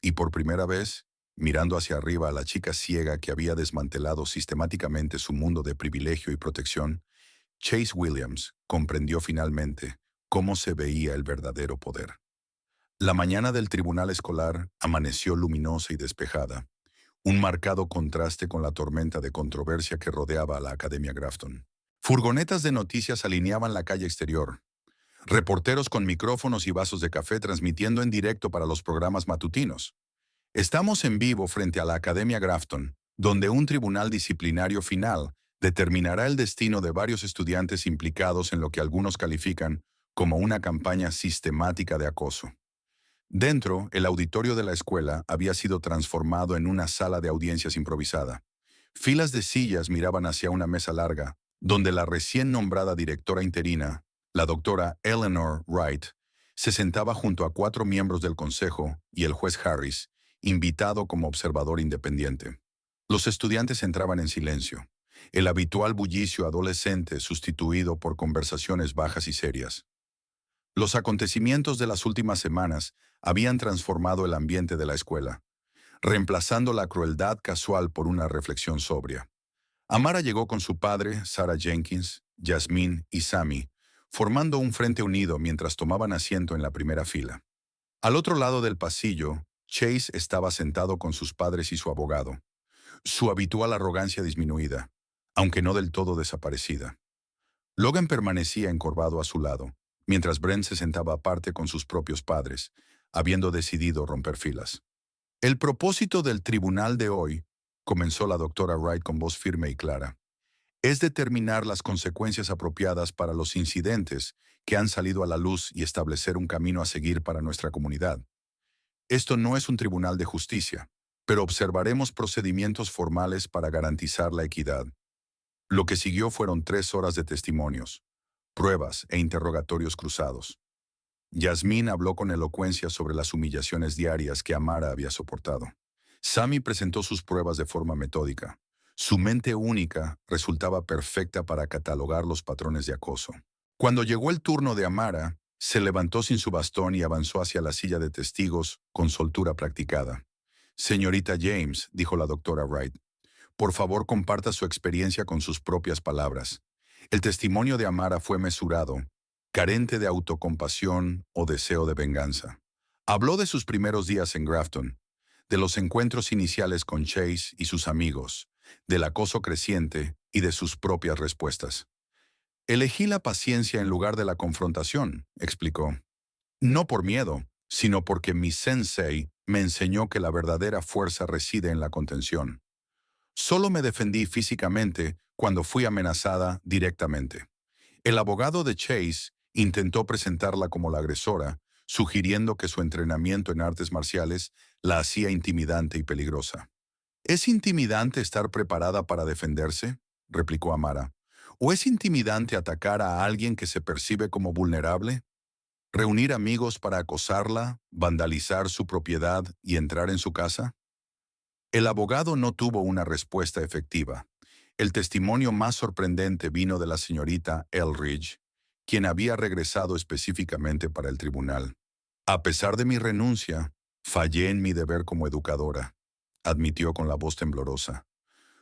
Y por primera vez, mirando hacia arriba a la chica ciega que había desmantelado sistemáticamente su mundo de privilegio y protección, Chase Williams comprendió finalmente cómo se veía el verdadero poder. La mañana del tribunal escolar amaneció luminosa y despejada, un marcado contraste con la tormenta de controversia que rodeaba a la Academia Grafton. Furgonetas de noticias alineaban la calle exterior. Reporteros con micrófonos y vasos de café transmitiendo en directo para los programas matutinos. «Estamos en vivo frente a la Academia Grafton, donde un tribunal disciplinario final determinará el destino de varios estudiantes implicados en lo que algunos califican como una campaña sistemática de acoso». Dentro, el auditorio de la escuela había sido transformado en una sala de audiencias improvisada. Filas de sillas miraban hacia una mesa larga, donde la recién nombrada directora interina, la doctora Eleanor Wright, se sentaba junto a 4 miembros del consejo y el juez Harris, invitado como observador independiente. Los estudiantes entraban en silencio, el habitual bullicio adolescente sustituido por conversaciones bajas y serias. Los acontecimientos de las últimas semanas habían transformado el ambiente de la escuela, reemplazando la crueldad casual por una reflexión sobria. Amara llegó con su padre, Sarah Jenkins, Jasmine y Sammy, formando un frente unido mientras tomaban asiento en la primera fila. Al otro lado del pasillo, Chase estaba sentado con sus padres y su abogado, su habitual arrogancia disminuida, aunque no del todo desaparecida. Logan permanecía encorvado a su lado, mientras Brent se sentaba aparte con sus propios padres, habiendo decidido romper filas. El propósito del tribunal de hoy, comenzó la doctora Wright con voz firme y clara, es determinar las consecuencias apropiadas para los incidentes que han salido a la luz y establecer un camino a seguir para nuestra comunidad. Esto no es un tribunal de justicia, pero observaremos procedimientos formales para garantizar la equidad. Lo que siguió fueron 3 horas de testimonios, pruebas e interrogatorios cruzados. Yasmín habló con elocuencia sobre las humillaciones diarias que Amara había soportado. Sammy presentó sus pruebas de forma metódica. Su mente única resultaba perfecta para catalogar los patrones de acoso. Cuando llegó el turno de Amara, se levantó sin su bastón y avanzó hacia la silla de testigos con soltura practicada. Señorita James, dijo la doctora Wright, por favor comparta su experiencia con sus propias palabras. El testimonio de Amara fue mesurado, carente de autocompasión o deseo de venganza. Habló de sus primeros días en Grafton, de los encuentros iniciales con Chase y sus amigos, del acoso creciente y de sus propias respuestas. Elegí la paciencia en lugar de la confrontación, explicó. No por miedo, sino porque mi sensei me enseñó que la verdadera fuerza reside en la contención. Solo me defendí físicamente cuando fui amenazada directamente. El abogado de Chase intentó presentarla como la agresora, sugiriendo que su entrenamiento en artes marciales la hacía intimidante y peligrosa. ¿Es intimidante estar preparada para defenderse?, replicó Amara. ¿O es intimidante atacar a alguien que se percibe como vulnerable? ¿Reunir amigos para acosarla, vandalizar su propiedad y entrar en su casa? El abogado no tuvo una respuesta efectiva. El testimonio más sorprendente vino de la señorita Eldridge, quien había regresado específicamente para el tribunal. A pesar de mi renuncia, fallé en mi deber como educadora, admitió con la voz temblorosa.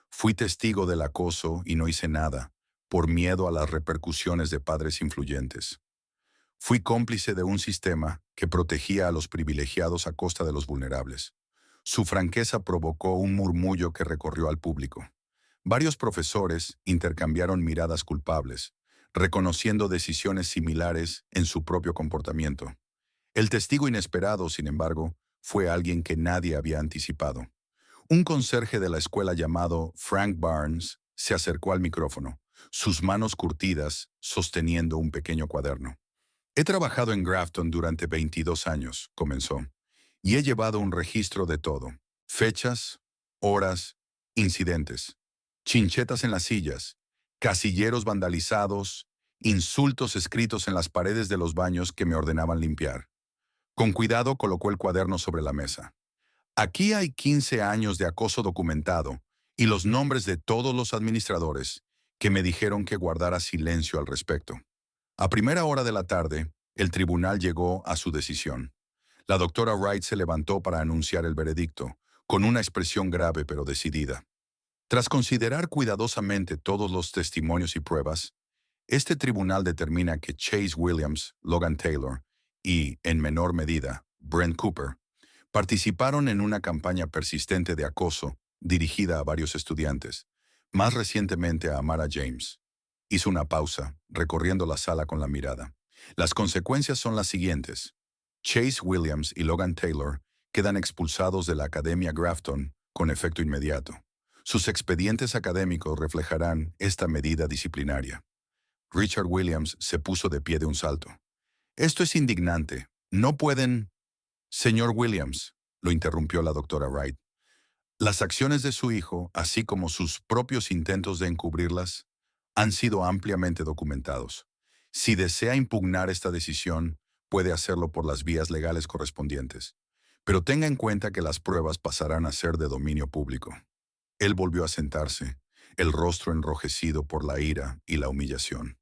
Fui testigo del acoso y no hice nada, por miedo a las repercusiones de padres influyentes. Fui cómplice de un sistema que protegía a los privilegiados a costa de los vulnerables. Su franqueza provocó un murmullo que recorrió al público. Varios profesores intercambiaron miradas culpables, reconociendo decisiones similares en su propio comportamiento. El testigo inesperado, sin embargo, fue alguien que nadie había anticipado. Un conserje de la escuela llamado Frank Barnes se acercó al micrófono, sus manos curtidas, sosteniendo un pequeño cuaderno. He trabajado en Grafton durante 22 años, comenzó, y he llevado un registro de todo. Fechas, horas, incidentes, chinchetas en las sillas, casilleros vandalizados, insultos escritos en las paredes de los baños que me ordenaban limpiar. Con cuidado colocó el cuaderno sobre la mesa. Aquí hay 15 años de acoso documentado y los nombres de todos los administradores que me dijeron que guardara silencio al respecto. A primera hora de la tarde, el tribunal llegó a su decisión. La doctora Wright se levantó para anunciar el veredicto, con una expresión grave pero decidida. Tras considerar cuidadosamente todos los testimonios y pruebas, este tribunal determina que Chase Williams, Logan Taylor y, en menor medida, Brent Cooper, participaron en una campaña persistente de acoso dirigida a varios estudiantes, más recientemente a Amara James. Hizo una pausa, recorriendo la sala con la mirada. Las consecuencias son las siguientes. Chase Williams y Logan Taylor quedan expulsados de la Academia Grafton con efecto inmediato. Sus expedientes académicos reflejarán esta medida disciplinaria. Richard Williams se puso de pie de un salto. Esto es indignante. No pueden... Señor Williams, lo interrumpió la doctora Wright. Las acciones de su hijo, así como sus propios intentos de encubrirlas, han sido ampliamente documentados. Si desea impugnar esta decisión, puede hacerlo por las vías legales correspondientes. Pero tenga en cuenta que las pruebas pasarán a ser de dominio público. Él volvió a sentarse, el rostro enrojecido por la ira y la humillación.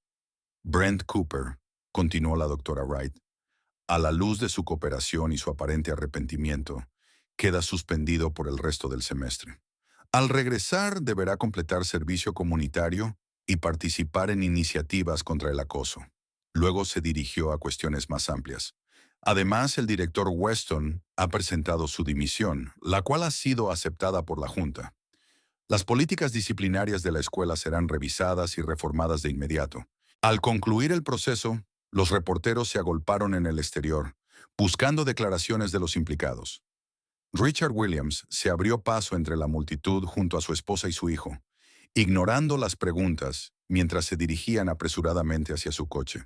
Brent Cooper, continuó la doctora Wright, a la luz de su cooperación y su aparente arrepentimiento, queda suspendido por el resto del semestre. Al regresar, deberá completar servicio comunitario y participar en iniciativas contra el acoso. Luego se dirigió a cuestiones más amplias. Además, el director Weston ha presentado su dimisión, la cual ha sido aceptada por la Junta. Las políticas disciplinarias de la escuela serán revisadas y reformadas de inmediato. Al concluir el proceso, los reporteros se agolparon en el exterior, buscando declaraciones de los implicados. Richard Williams se abrió paso entre la multitud junto a su esposa y su hijo, ignorando las preguntas mientras se dirigían apresuradamente hacia su coche.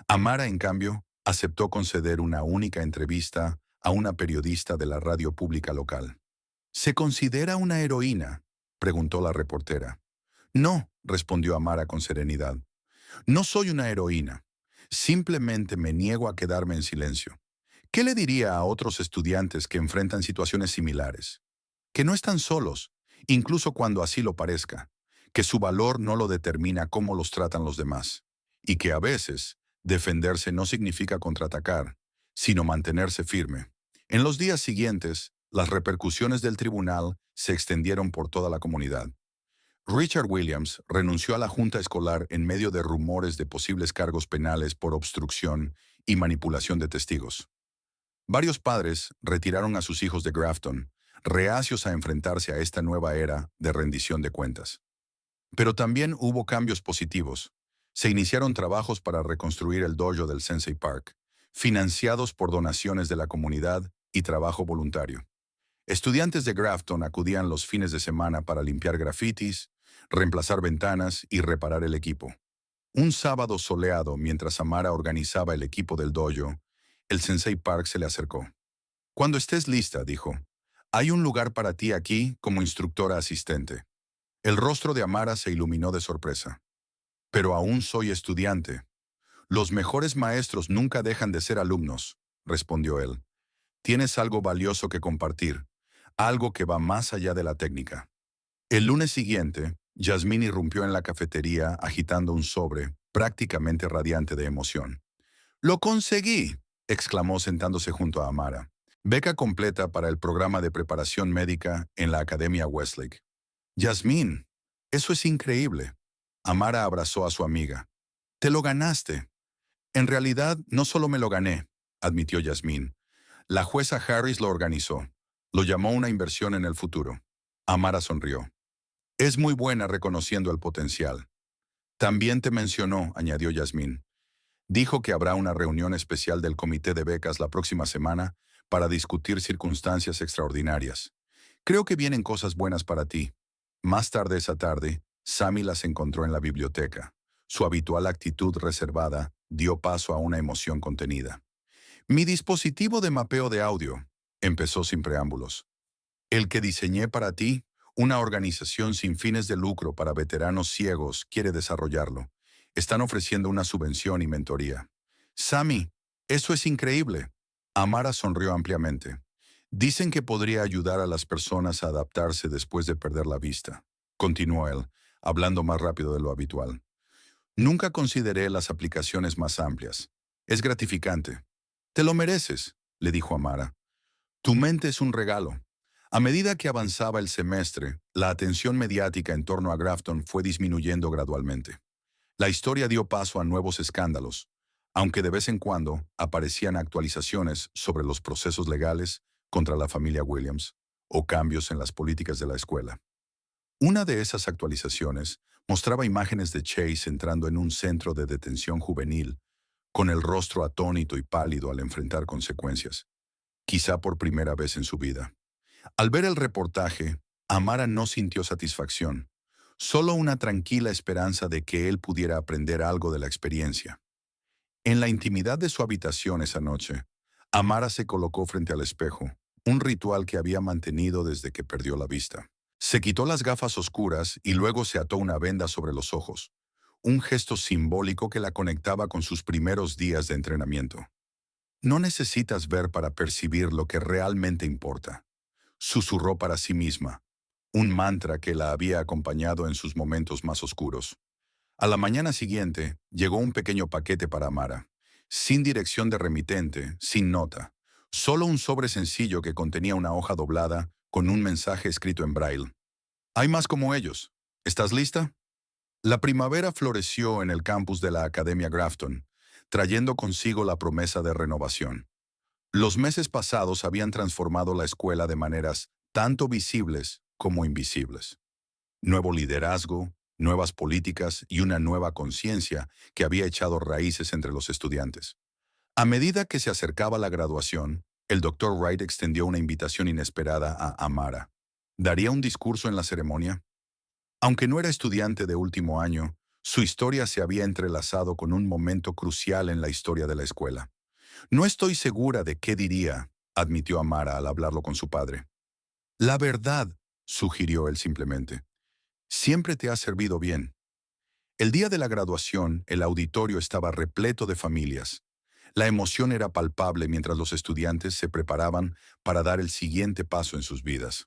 Amara, en cambio, aceptó conceder una única entrevista a una periodista de la radio pública local. ¿Se considera una heroína?, preguntó la reportera. No, respondió Amara con serenidad. No soy una heroína. Simplemente me niego a quedarme en silencio. ¿Qué le diría a otros estudiantes que enfrentan situaciones similares? Que no están solos, incluso cuando así lo parezca, que su valor no lo determina cómo los tratan los demás, y que a veces defenderse no significa contraatacar, sino mantenerse firme. En los días siguientes, las repercusiones del tribunal se extendieron por toda la comunidad. Richard Williams renunció a la junta escolar en medio de rumores de posibles cargos penales por obstrucción y manipulación de testigos. Varios padres retiraron a sus hijos de Grafton, reacios a enfrentarse a esta nueva era de rendición de cuentas. Pero también hubo cambios positivos. Se iniciaron trabajos para reconstruir el dojo del Sensei Park, financiados por donaciones de la comunidad y trabajo voluntario. Estudiantes de Grafton acudían los fines de semana para limpiar grafitis, reemplazar ventanas y reparar el equipo. Un sábado soleado, mientras Amara organizaba el equipo del dojo, el Sensei Park se le acercó. Cuando estés lista, dijo, hay un lugar para ti aquí como instructora asistente. El rostro de Amara se iluminó de sorpresa. Pero aún soy estudiante. Los mejores maestros nunca dejan de ser alumnos, respondió él. Tienes algo valioso que compartir, algo que va más allá de la técnica. El lunes siguiente, Yasmín irrumpió en la cafetería agitando un sobre, prácticamente radiante de emoción. ¡Lo conseguí!, exclamó sentándose junto a Amara. Beca completa para el programa de preparación médica en la Academia Westlake. Yasmín, eso es increíble. Amara abrazó a su amiga. Te lo ganaste. En realidad, no solo me lo gané, admitió Yasmín. La jueza Harris lo organizó. Lo llamó una inversión en el futuro. Amara sonrió. Es muy buena reconociendo el potencial. También te mencionó, añadió Yasmín. Dijo que habrá una reunión especial del comité de becas la próxima semana para discutir circunstancias extraordinarias. Creo que vienen cosas buenas para ti. Más tarde esa tarde, Sammy las encontró en la biblioteca. Su habitual actitud reservada dio paso a una emoción contenida. Mi dispositivo de mapeo de audio, empezó sin preámbulos. El que diseñé para ti, una organización sin fines de lucro para veteranos ciegos, quiere desarrollarlo. Están ofreciendo una subvención y mentoría. Sammy, eso es increíble. Amara sonrió ampliamente. Dicen que podría ayudar a las personas a adaptarse después de perder la vista. Continuó él, hablando más rápido de lo habitual. Nunca consideré las aplicaciones más amplias. Es gratificante. Te lo mereces, le dijo Amara. Tu mente es un regalo. A medida que avanzaba el semestre, la atención mediática en torno a Grafton fue disminuyendo gradualmente. La historia dio paso a nuevos escándalos, aunque de vez en cuando aparecían actualizaciones sobre los procesos legales contra la familia Williams o cambios en las políticas de la escuela. Una de esas actualizaciones mostraba imágenes de Chase entrando en un centro de detención juvenil, con el rostro atónito y pálido al enfrentar consecuencias, quizá por primera vez en su vida. Al ver el reportaje, Amara no sintió satisfacción, solo una tranquila esperanza de que él pudiera aprender algo de la experiencia. En la intimidad de su habitación esa noche, Amara se colocó frente al espejo, un ritual que había mantenido desde que perdió la vista. Se quitó las gafas oscuras y luego se ató una venda sobre los ojos, un gesto simbólico que la conectaba con sus primeros días de entrenamiento. No necesitas ver para percibir lo que realmente importa, susurró para sí misma. un mantra que la había acompañado en sus momentos más oscuros. A la mañana siguiente, llegó un pequeño paquete para Amara, sin dirección de remitente, sin nota, solo un sobre sencillo que contenía una hoja doblada con un mensaje escrito en braille. Hay más como ellos. ¿Estás lista? La primavera floreció en el campus de la Academia Grafton, trayendo consigo la promesa de renovación. Los meses pasados habían transformado la escuela de maneras tanto visibles como invisibles. Nuevo liderazgo, nuevas políticas y una nueva conciencia que había echado raíces entre los estudiantes. A medida que se acercaba la graduación, el Dr. Wright extendió una invitación inesperada a Amara. ¿Daría un discurso en la ceremonia? Aunque no era estudiante de último año, su historia se había entrelazado con un momento crucial en la historia de la escuela. No estoy segura de qué diría, admitió Amara al hablarlo con su padre. La verdad, sugirió él simplemente. Siempre te ha servido bien. El día de la graduación, el auditorio estaba repleto de familias. La emoción era palpable mientras los estudiantes se preparaban para dar el siguiente paso en sus vidas.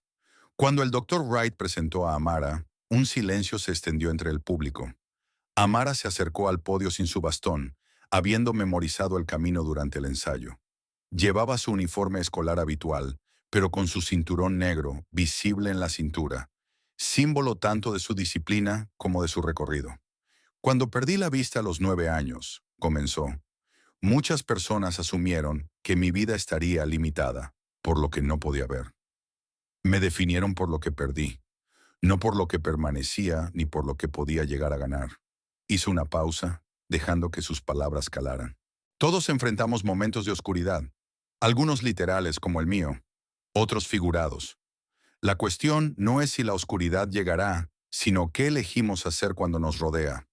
Cuando el Dr. Wright presentó a Amara, un silencio se extendió entre el público. Amara se acercó al podio sin su bastón, habiendo memorizado el camino durante el ensayo. Llevaba su uniforme escolar habitual, pero con su cinturón negro, visible en la cintura, símbolo tanto de su disciplina como de su recorrido. Cuando perdí la vista a los 9 años, comenzó, muchas personas asumieron que mi vida estaría limitada, por lo que no podía ver. Me definieron por lo que perdí, no por lo que permanecía ni por lo que podía llegar a ganar. Hizo una pausa, dejando que sus palabras calaran. Todos enfrentamos momentos de oscuridad, algunos literales como el mío, otros figurados. La cuestión no es si la oscuridad llegará, sino qué elegimos hacer cuando nos rodea.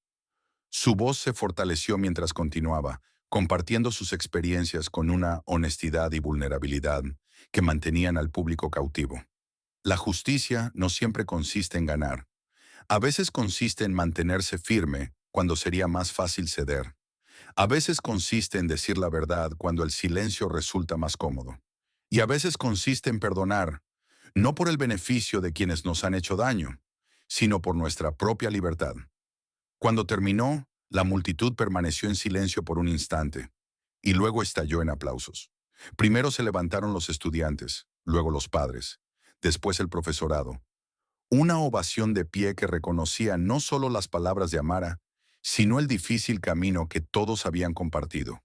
Su voz se fortaleció mientras continuaba, compartiendo sus experiencias con una honestidad y vulnerabilidad que mantenían al público cautivo. La justicia no siempre consiste en ganar. A veces consiste en mantenerse firme cuando sería más fácil ceder. A veces consiste en decir la verdad cuando el silencio resulta más cómodo. Y a veces consiste en perdonar, no por el beneficio de quienes nos han hecho daño, sino por nuestra propia libertad. Cuando terminó, la multitud permaneció en silencio por un instante, y luego estalló en aplausos. Primero se levantaron los estudiantes, luego los padres, después el profesorado. Una ovación de pie que reconocía no solo las palabras de Amara, sino el difícil camino que todos habían compartido.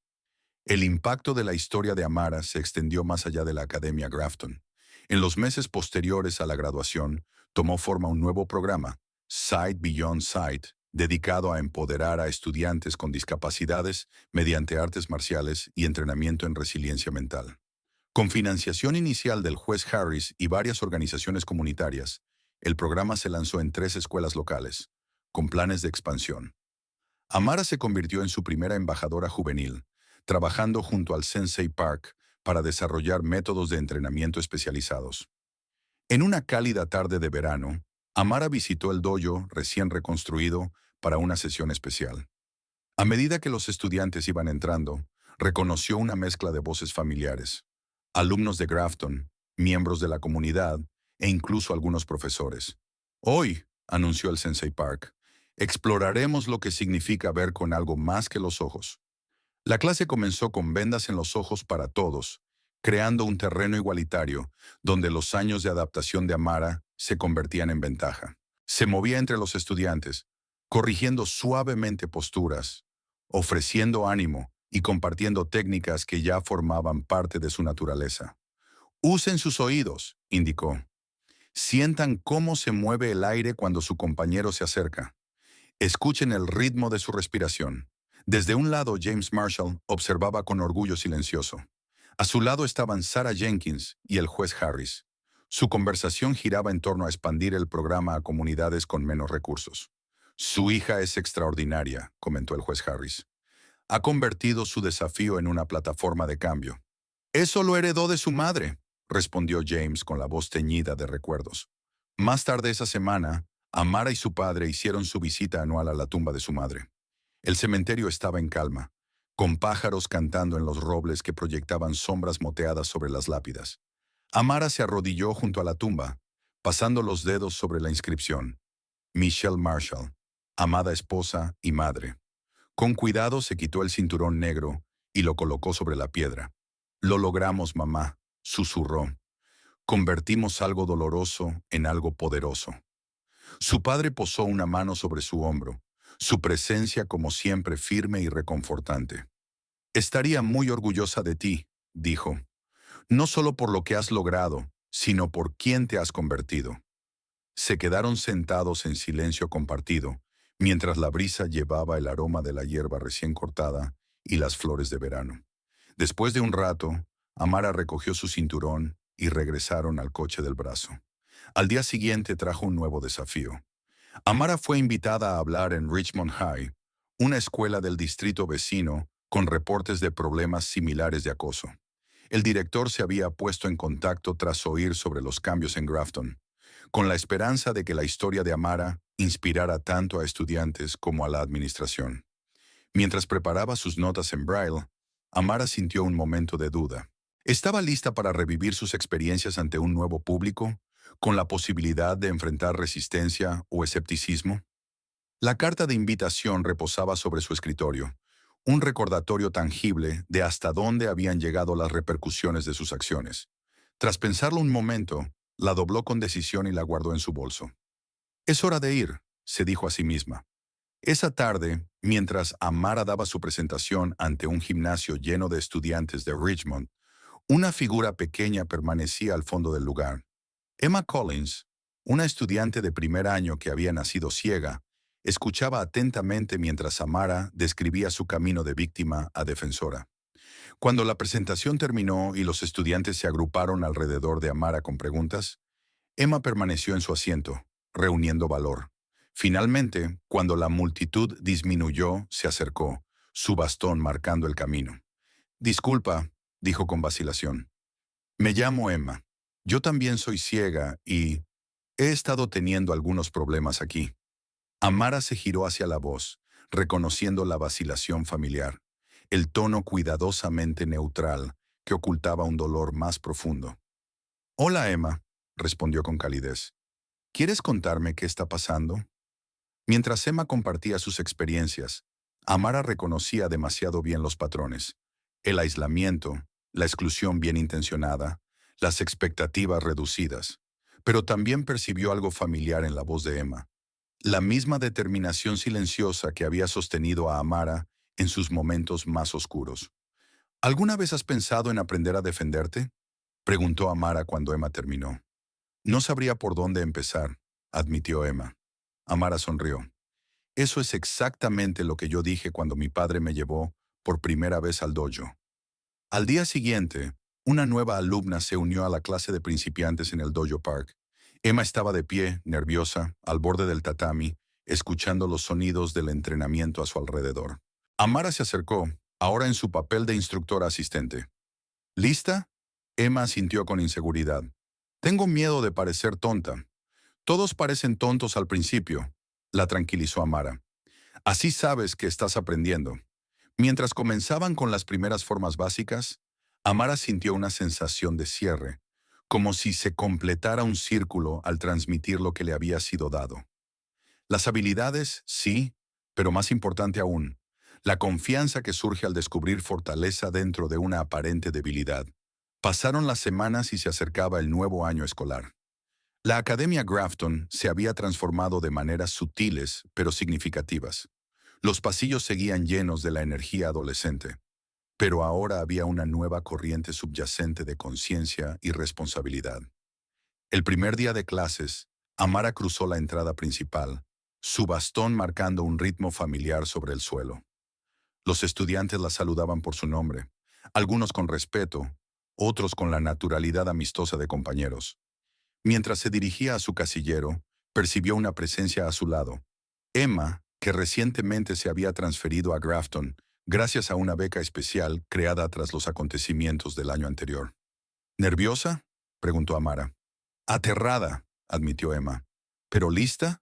El impacto de la historia de Amara se extendió más allá de la Academia Grafton. En los meses posteriores a la graduación, tomó forma un nuevo programa, Sight Beyond Sight, dedicado a empoderar a estudiantes con discapacidades mediante artes marciales y entrenamiento en resiliencia mental. Con financiación inicial del juez Harris y varias organizaciones comunitarias, el programa se lanzó en 3 escuelas locales, con planes de expansión. Amara se convirtió en su primera embajadora juvenil, trabajando junto al Sensei Park para desarrollar métodos de entrenamiento especializados. En una cálida tarde de verano, Amara visitó el dojo recién reconstruido para una sesión especial. A medida que los estudiantes iban entrando, reconoció una mezcla de voces familiares, alumnos de Grafton, miembros de la comunidad e incluso algunos profesores. Hoy, anunció el Sensei Park, exploraremos lo que significa ver con algo más que los ojos. La clase comenzó con vendas en los ojos para todos, creando un terreno igualitario donde los años de adaptación de Amara se convertían en ventaja. Se movía entre los estudiantes, corrigiendo suavemente posturas, ofreciendo ánimo y compartiendo técnicas que ya formaban parte de su naturaleza. Usen sus oídos, indicó. Sientan cómo se mueve el aire cuando su compañero se acerca. Escuchen el ritmo de su respiración. Desde un lado, James Marshall observaba con orgullo silencioso. A su lado estaban Sarah Jenkins y el juez Harris. Su conversación giraba en torno a expandir el programa a comunidades con menos recursos. Su hija es extraordinaria, comentó el juez Harris. Ha convertido su desafío en una plataforma de cambio. Eso lo heredó de su madre, respondió James con la voz teñida de recuerdos. Más tarde esa semana, Amara y su padre hicieron su visita anual a la tumba de su madre. El cementerio estaba en calma, con pájaros cantando en los robles que proyectaban sombras moteadas sobre las lápidas. Amara se arrodilló junto a la tumba, pasando los dedos sobre la inscripción. Michelle Marshall, amada esposa y madre. Con cuidado se quitó el cinturón negro y lo colocó sobre la piedra. Lo logramos, mamá, susurró. Convertimos algo doloroso en algo poderoso. Su padre posó una mano sobre su hombro, su presencia como siempre firme y reconfortante. Estaría muy orgullosa de ti, dijo, no solo por lo que has logrado, sino por quién te has convertido. Se quedaron sentados en silencio compartido, mientras la brisa llevaba el aroma de la hierba recién cortada y las flores de verano. Después de un rato, Amara recogió su cinturón y regresaron al coche del brazo. Al día siguiente trajo un nuevo desafío. Amara fue invitada a hablar en Richmond High, una escuela del distrito vecino con reportes de problemas similares de acoso. El director se había puesto en contacto tras oír sobre los cambios en Grafton, con la esperanza de que la historia de Amara inspirara tanto a estudiantes como a la administración. Mientras preparaba sus notas en Braille, Amara sintió un momento de duda. ¿Estaba lista para revivir sus experiencias ante un nuevo público, con la posibilidad de enfrentar resistencia o escepticismo? La carta de invitación reposaba sobre su escritorio, un recordatorio tangible de hasta dónde habían llegado las repercusiones de sus acciones. Tras pensarlo un momento, la dobló con decisión y la guardó en su bolso. Es hora de ir, se dijo a sí misma. Esa tarde, mientras Amara daba su presentación ante un gimnasio lleno de estudiantes de Richmond, una figura pequeña permanecía al fondo del lugar. Emma Collins, una estudiante de primer año que había nacido ciega, escuchaba atentamente mientras Amara describía su camino de víctima a defensora. Cuando la presentación terminó y los estudiantes se agruparon alrededor de Amara con preguntas, Emma permaneció en su asiento, reuniendo valor. Finalmente, cuando la multitud disminuyó, se acercó, su bastón marcando el camino. «Disculpa», dijo con vacilación. «Me llamo Emma. Yo también soy ciega y he estado teniendo algunos problemas aquí». Amara se giró hacia la voz, reconociendo la vacilación familiar, el tono cuidadosamente neutral que ocultaba un dolor más profundo. «Hola, Emma», respondió con calidez. «¿Quieres contarme qué está pasando?» Mientras Emma compartía sus experiencias, Amara reconocía demasiado bien los patrones: el aislamiento, la exclusión bien intencionada, las expectativas reducidas. Pero también percibió algo familiar en la voz de Emma, la misma determinación silenciosa que había sostenido a Amara en sus momentos más oscuros. «¿Alguna vez has pensado en aprender a defenderte?», preguntó Amara cuando Emma terminó. «No sabría por dónde empezar», admitió Emma. Amara sonrió. «Eso es exactamente lo que yo dije cuando mi padre me llevó por primera vez al dojo». Al día siguiente, una nueva alumna se unió a la clase de principiantes en el Dojo Park. Emma estaba de pie, nerviosa, al borde del tatami, escuchando los sonidos del entrenamiento a su alrededor. Amara se acercó, ahora en su papel de instructora asistente. «¿Lista?», Emma asintió con inseguridad. «Tengo miedo de parecer tonta». «Todos parecen tontos al principio», la tranquilizó Amara. «Así sabes que estás aprendiendo». Mientras comenzaban con las primeras formas básicas, Amara sintió una sensación de cierre, como si se completara un círculo al transmitir lo que le había sido dado. Las habilidades, sí, pero más importante aún, la confianza que surge al descubrir fortaleza dentro de una aparente debilidad. Pasaron las semanas y se acercaba el nuevo año escolar. La Academia Grafton se había transformado de maneras sutiles pero significativas. Los pasillos seguían llenos de la energía adolescente, pero ahora había una nueva corriente subyacente de conciencia y responsabilidad. El primer día de clases, Amara cruzó la entrada principal, su bastón marcando un ritmo familiar sobre el suelo. Los estudiantes la saludaban por su nombre, algunos con respeto, otros con la naturalidad amistosa de compañeros. Mientras se dirigía a su casillero, percibió una presencia a su lado. Emma, que recientemente se había transferido a Grafton gracias a una beca especial creada tras los acontecimientos del año anterior. ¿Nerviosa?, preguntó Amara. «Aterrada», admitió Emma. «¿Pero lista?».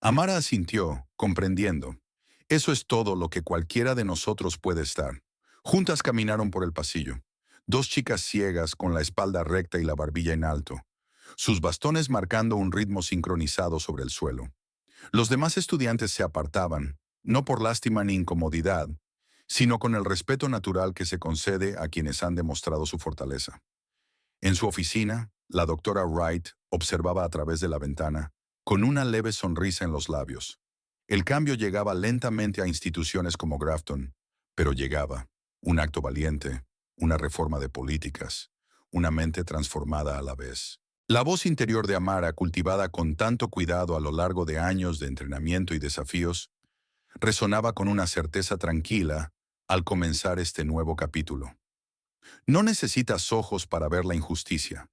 Amara asintió, comprendiendo. Eso es todo lo que cualquiera de nosotros puede estar. Juntas caminaron por el pasillo. Dos chicas ciegas con la espalda recta y la barbilla en alto. sus bastones marcando un ritmo sincronizado sobre el suelo. Los demás estudiantes se apartaban, no por lástima ni incomodidad, sino con el respeto natural que se concede a quienes han demostrado su fortaleza. En su oficina, la doctora Wright observaba a través de la ventana, con una leve sonrisa en los labios. El cambio llegaba lentamente a instituciones como Grafton, pero llegaba. Un acto valiente, una reforma de políticas, una mente transformada a la vez. La voz interior de Amara, cultivada con tanto cuidado a lo largo de años de entrenamiento y desafíos, resonaba con una certeza tranquila al comenzar este nuevo capítulo. No necesitas ojos para ver la injusticia,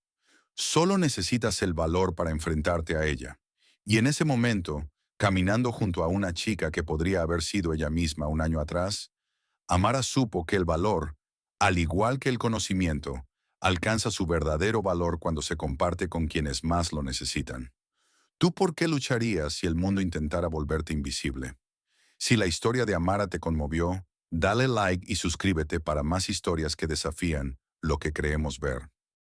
solo necesitas el valor para enfrentarte a ella. Y en ese momento, caminando junto a una chica que podría haber sido ella misma un año atrás, Amara supo que el valor, al igual que el conocimiento, alcanza su verdadero valor cuando se comparte con quienes más lo necesitan. ¿Tú por qué lucharías si el mundo intentara volverte invisible? Si la historia de Amara te conmovió, dale like y suscríbete para más historias que desafían lo que creemos ver.